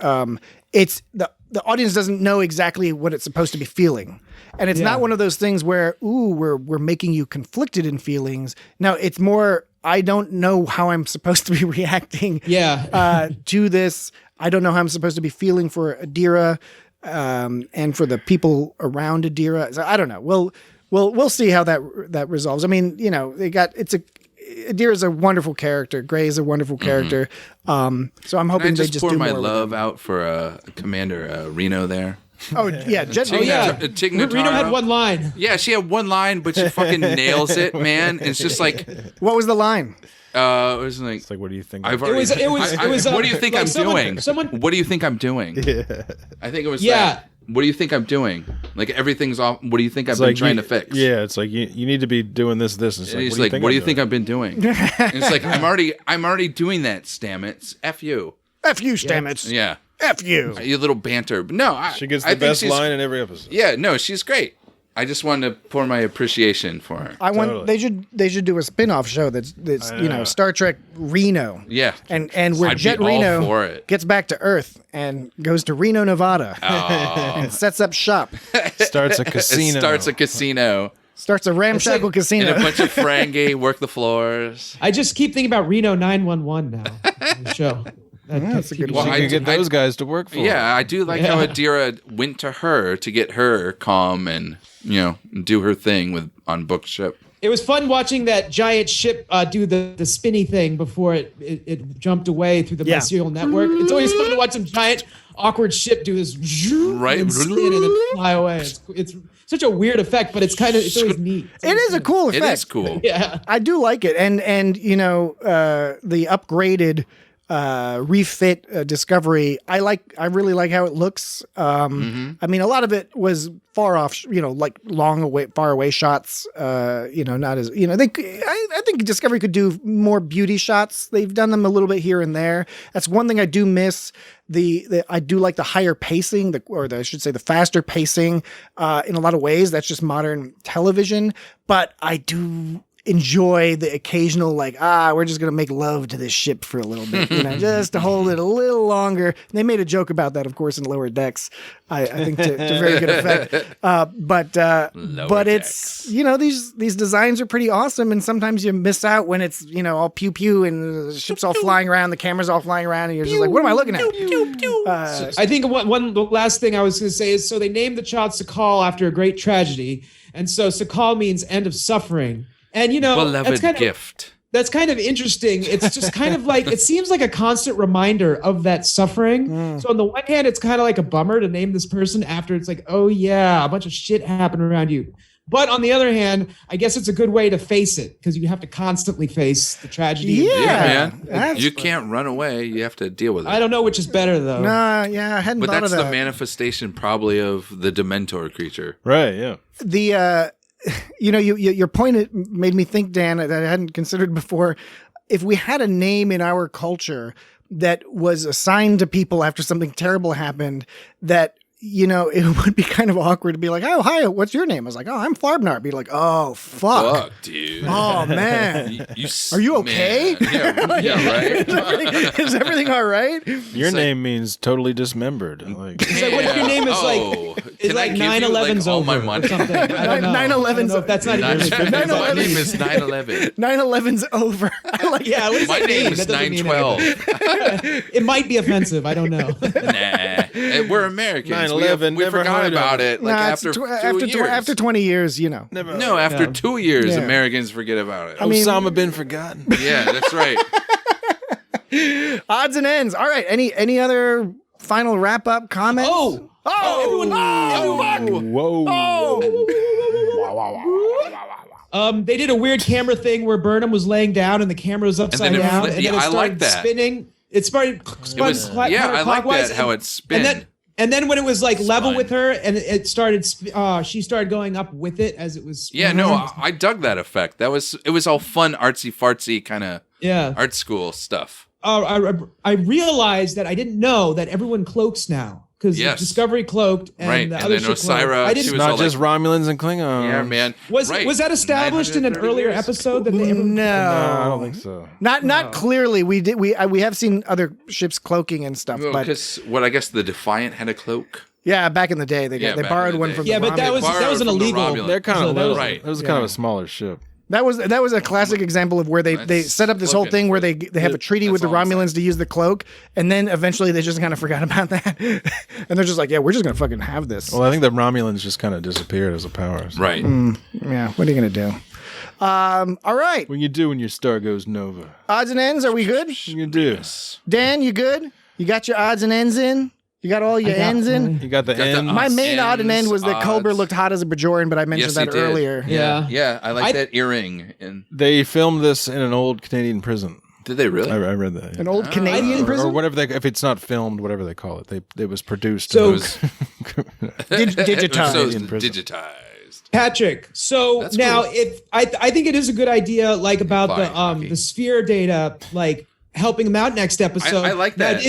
it's the audience doesn't know exactly what it's supposed to be feeling. And it's not one of those things where, we're making you conflicted in feelings. No, it's more, I don't know how I'm supposed to be reacting to this. I don't know how I'm supposed to be feeling for Adira and for the people around Adira. So I don't know. We'll see how that resolves. I mean, Adira's a wonderful character. Gray is a wonderful character. So I'm hoping they just pour do my more love out for Commander Reno there. Oh yeah, Reno had one line. Yeah, she had one line, but she fucking nails it, man. It's just like, what was the line? It was like, it's like, what do you think? It was. What do you think like I'm doing? What do you think I'm doing? Yeah. I think it was. Yeah. What do you think I'm doing? Like everything's off. What do you think I've been trying to fix? Yeah, it's like you need to be doing this. And it's like, what do you think I've been doing? And it's like I'm already doing that. Stamets. F you. F you, Stamets. Yeah. F you. You little banter. But no, she gets the best line in every episode. Yeah. No, she's great. I just wanted to pour my appreciation for her. They should do a spin-off show that's Star Trek Reno. Yeah. And where Jet Reno gets back to Earth and goes to Reno, Nevada and sets up shop. Starts a casino. Starts a ramshackle casino. And a bunch of Ferengi work the floors. I just keep thinking about Reno 911 now. The show. That's a good one. Well, I get those guys to work for. Yeah, I do like how Adira went to her to get her calm and do her thing on book ship. It was fun watching that giant ship do the spinny thing before it jumped away through the mycelial network. It's always fun to watch some giant awkward ship do this and spin and then fly away. It's such a weird effect, but it's always neat. It is a cool effect. It is cool. Yeah, I do like it, and the upgraded refit Discovery. I really like how it looks. I mean, a lot of it was far off, like far away shots. Not as I think Discovery could do more beauty shots. They've done them a little bit here and there. That's one thing I do miss. I do like the higher pacing, I should say the faster pacing. In a lot of ways, that's just modern television. But I do enjoy the occasional we're just gonna make love to this ship for a little bit, just to hold it a little longer. And they made a joke about that, of course, in Lower Decks. I think to very good effect. But it's these designs are pretty awesome, and sometimes you miss out when it's all pew pew and the ship's all flying around, the camera's all flying around, and you're just like, what am I looking at? I think the last thing I was going to say is, so they named the child Sakal after a great tragedy, and so Sakal means end of suffering. And beloved gift. that's kind of interesting. It's just kind of like, it seems like a constant reminder of that suffering. So on the one hand, it's kind of like a bummer to name this person after it's like, oh yeah, a bunch of shit happened around you. But on the other hand, I guess it's a good way to face it because you have to constantly face the tragedy. Yeah, man. You can't run away. You have to deal with it. I don't know which is better though. Nah, yeah, I hadn't thought of that. But that's the manifestation probably of the Dementor creature. Right, yeah. The your point made me think, Dan, that I hadn't considered before. If we had a name in our culture that was assigned to people after something terrible happened, that it would be kind of awkward to be like, oh, hi, what's your name? I was like, oh, I'm Flarbnar. I'd be like, oh, fuck. Dude. Oh, man. Are you okay? Man. Yeah, right? Is everything all right? Your name means totally dismembered. Like, it's like, what if your name is it's like 9/11's over my money? Or something? I don't know. 9/11's over. That's not even My name is 9/11. 9/11's over. Yeah, what does My that name mean? is That doesn't mean 9/12. it might be offensive. I don't know. Nah. We're Americans. 9/11, we never forgot heard about of it. Like after 2 years. After 20 years, No, after 2 years, Yeah. Americans forget about it. Osama bin forgotten. Yeah, that's right. Odds and ends. All right. Any other final wrap up comments? Everyone. They did a weird camera thing where Burnham was laying down and the camera was upside down, and then it I started like that. spinning. It spun I like that how it spin. And then when it was like level with her, and it started, she started going up with it as it was. Yeah, no, I dug that effect. It was all fun, artsy fartsy kind of art school stuff. I realized that I didn't know that everyone cloaks now. Because Discovery cloaked and the other shit Osira, cloaked. Not just Romulans and Klingons. Yeah, man. Was that established in an earlier episode? That they ever... No, I don't think so. Not clearly. We have seen other ships cloaking and stuff, but because I guess the Defiant had a cloak. Yeah, back in the day, they borrowed one from. Yeah, but that was an illegal. They're kind of little. Right. It was kind of a smaller ship. That was a classic example of where they set up this whole thing where they have a treaty with the Romulans to use the cloak, and then eventually they just kind of forgot about that, and they're just like, yeah, we're just gonna fucking have this. Well, I think the Romulans just kind of disappeared as a power. So. Right. Yeah. What are you gonna do? All right. When you do when your star goes nova. Odds and ends. Are we good? You do. Dan, you good? You got your odds and ends in? You got all your ends in? You got the end. My main odd and end was that Culber looked hot as a Bajoran, but I mentioned that earlier. Yeah. I like that earring. They filmed this in an old Canadian prison. Did they really? I read that. Yeah. An old Canadian prison? Or whatever if it's not filmed, whatever they call it. It was produced. So digitized. Patrick, so That's now cool. if I think it is a good idea, like about the sphere data, like helping them out next episode. I like that.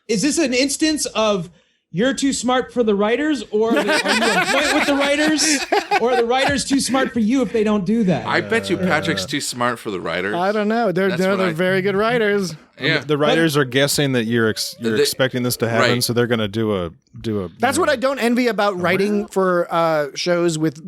Is this an instance of you're too smart for the writers, or are you on point with the writers, or are the writers too smart for you if they don't do that? I bet you Patrick's too smart for the writers. I don't know. They're very good writers. Yeah. The writers are guessing that you're expecting this to happen, so they're going to do a. That's what I don't envy about writing for shows with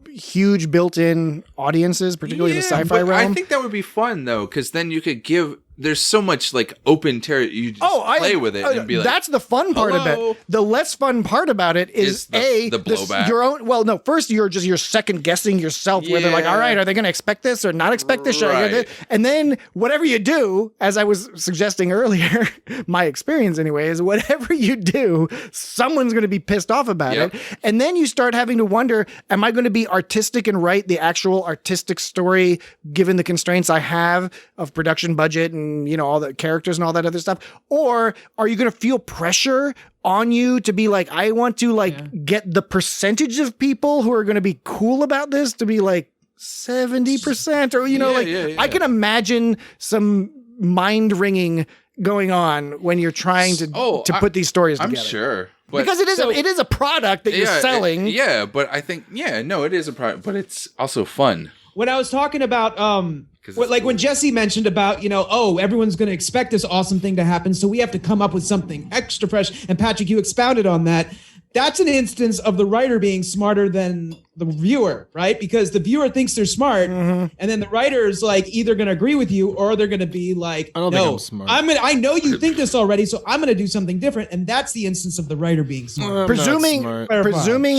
huge built-in audiences, particularly the sci-fi realm. I think that would be fun though, because then you could give. There's so much like open territory. You just play with it and be like, that's the fun part of it. The less fun part about it is the blowback. Your own. Well, no. First, you're second guessing yourself. Where they're like, all right, are they going to expect this or not expect this? Right. And then whatever you do, as I was suggesting earlier, my experience anyway is whatever you do, someone's going to be pissed off about it. And then you start having to wonder, am I going to be artistic and write the actual artistic story given the constraints I have of production budget and all the characters and all that other stuff? Or are you going to feel pressure on you to be like, I want to get the percentage of people who are going to be cool about this to be like 70% or, I can imagine some mind wringing going on when you're trying to put these stories together. I'm sure. But because it is a product that you're selling. But I think, it is a product, but it's also fun. When I was talking about, when Jesse mentioned about, everyone's going to expect this awesome thing to happen, so we have to come up with something extra fresh. And Patrick, you expounded on that. That's an instance of the writer being smarter than the viewer, right? Because the viewer thinks they're smart, and then the writer's like either going to agree with you or they're going to be like, I don't think I'm smart. I know you think this already, so I'm going to do something different. And that's the instance of the writer being smart. Presuming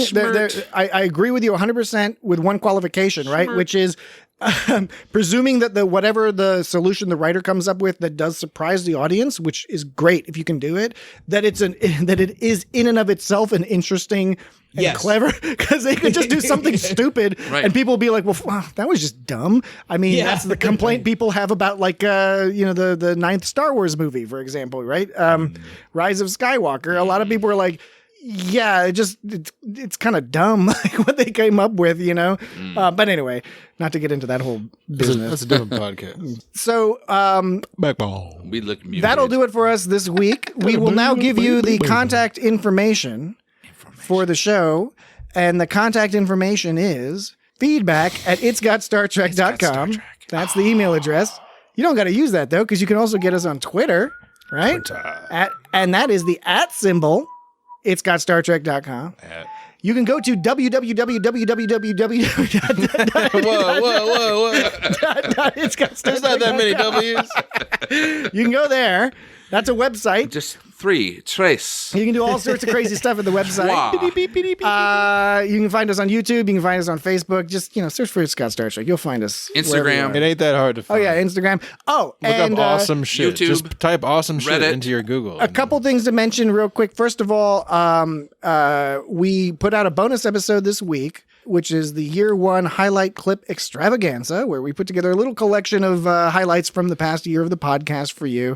Smart. I agree with you 100% with one qualification, right? Which is presuming that whatever the solution the writer comes up with that does surprise the audience, which is great if you can do it, that it is in and of itself an interesting and clever, because they could just do something stupid and people will be like, well, that was just dumb. I mean, that's the complaint people have about like the ninth Star Wars movie, for example, right? Rise of Skywalker. A lot of people are like, yeah, it's kind of dumb like what they came up with, but anyway, not to get into that whole business. That's a different podcast. So backball. We look muted. That'll do it for us this week. We will now give you the contact information for the show, and the contact information is feedback@itsgotstartrek.com. That's the email address. You don't got to use that though, because you can also get us on Twitter, right? And that is the @ symbol. itsgotstartrek.com. You can go to www.itsgotstartrek.com. There's not that many W's. You can go there. That's a website. Just 3 trace. You can do all sorts of crazy stuff at the website. You can find us on YouTube. You can find us on Facebook. Just search for Scott Star Trek. You'll find us. Instagram. It ain't that hard to find. Oh yeah, Instagram. Oh, look up awesome shit. YouTube, just type awesome shit Reddit. into your Google. A couple things to mention real quick. First of all, we put out a bonus episode this week, which is the year 1 highlight clip extravaganza, where we put together a little collection of highlights from the past year of the podcast for you.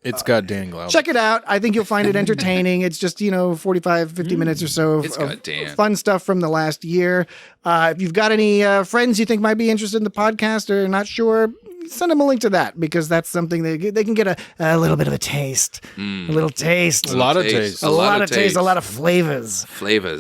It's got Dan Glauber. Check it out. I think you'll find it entertaining. It's just, 45, 50 minutes or so of fun stuff from the last year. If you've got any friends you think might be interested in the podcast or not sure, send them a link to that, because that's something they can get a little bit of a taste. A little taste. A lot of taste. A lot of taste. A lot of flavors.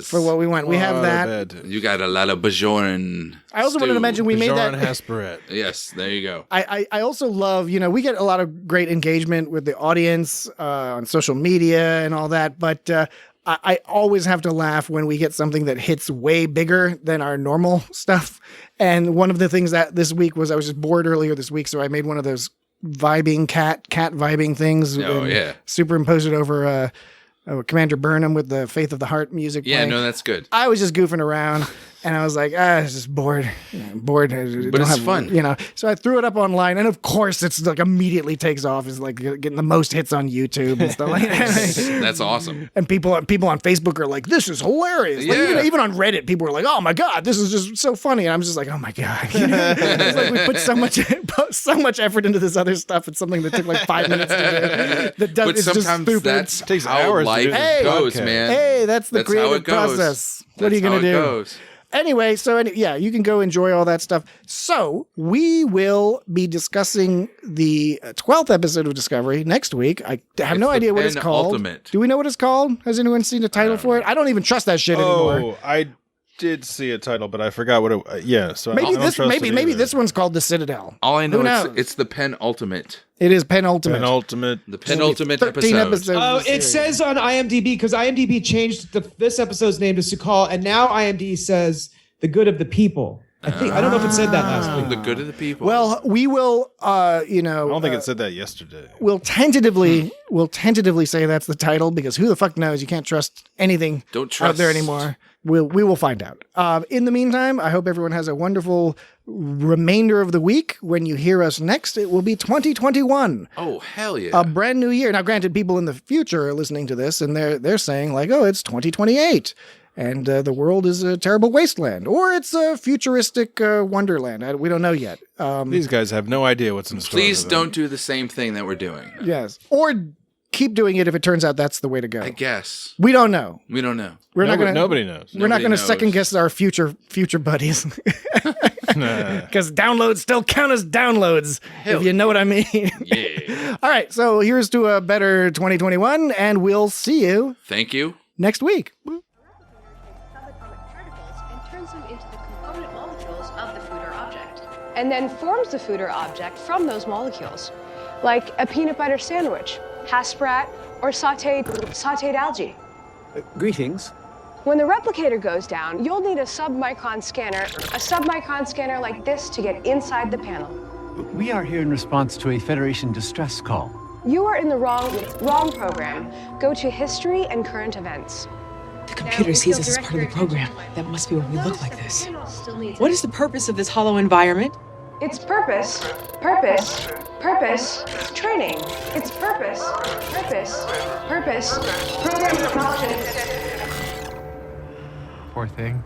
For what we want. We have that. You got a lot of Bajoran. I also wanted to mention we made that. Bajoran Hesperette. Yes, there you go. I also love, we get a lot of great engagement with the audience on social media and all that, but I always have to laugh when we get something that hits way bigger than our normal stuff. And one of the things that this week was, I was just bored earlier this week, so I made one of those vibing cat vibing things. Oh, yeah. Superimposed it over Commander Burnham with the Faith of the Heart music playing. No, that's good. I was just goofing around, and I was like, I was just bored. But it's fun. So I threw it up online, and of course, it's like immediately takes off. It's like getting the most hits on YouTube and stuff like that. That's awesome. And people on Facebook are like, this is hilarious. Like, even on Reddit, people are like, oh my God, this is just so funny. And I'm just like, oh my God. It's like we put so much effort into this other stuff. It's something that took like 5 minutes to do. But sometimes that's takes how hours life goes, man. Hey, that's the creative how it goes. process. What are you going to do? Goes. Anyway, you can go enjoy all that stuff. So we will be discussing the 12th episode of Discovery next week. I have no idea what it's called. Ultimate. Do we know what it's called? Has anyone seen a title for it? I don't even trust that shit anymore. Oh, I did see a title, but I forgot what it. So maybe I don't trust it maybe either. this one's called The Citadel. All I know Who is it's the penultimate. It is penultimate. The penultimate 13 episode. episodes. Oh, of the it series. says on IMDb, because IMDb changed this episode's name to Sukal, and now IMDb says The Good of the People. I don't know if it said that last week. The good of the people. Well, we will. I don't think it said that yesterday. We'll tentatively say that's the title, because who the fuck knows? You can't trust anything out there anymore. We will find out. In the meantime, I hope everyone has a wonderful remainder of the week. When you hear us next, it will be 2021. Oh, hell yeah. A brand new year. Now, granted, people in the future are listening to this, and they're saying like, oh, it's 2028. And the world is a terrible wasteland, or it's a futuristic wonderland. We don't know yet. These guys have no idea what's in store. Please don't do the same thing that we're doing. Yes. Or keep doing it if it turns out that's the way to go. I guess. We don't know. We don't know. Nobody knows. We're not going to second guess our future buddies. Because downloads still count as downloads, if you know what I mean. Yeah. All right. So here's to a better 2021, and we'll see you. Thank you. Next week. And then forms the food or object from those molecules, like a peanut butter sandwich, hash brat, or sauteed algae. Greetings. When the replicator goes down, you'll need a submicron scanner like this to get inside the panel. We are here in response to a Federation distress call. You are in the wrong program. Go to history and current events. The computer sees us as part of the program. That must be why we look like this. What is the purpose of this hollow environment? It's purpose, training. It's purpose, program precautions. Poor thing.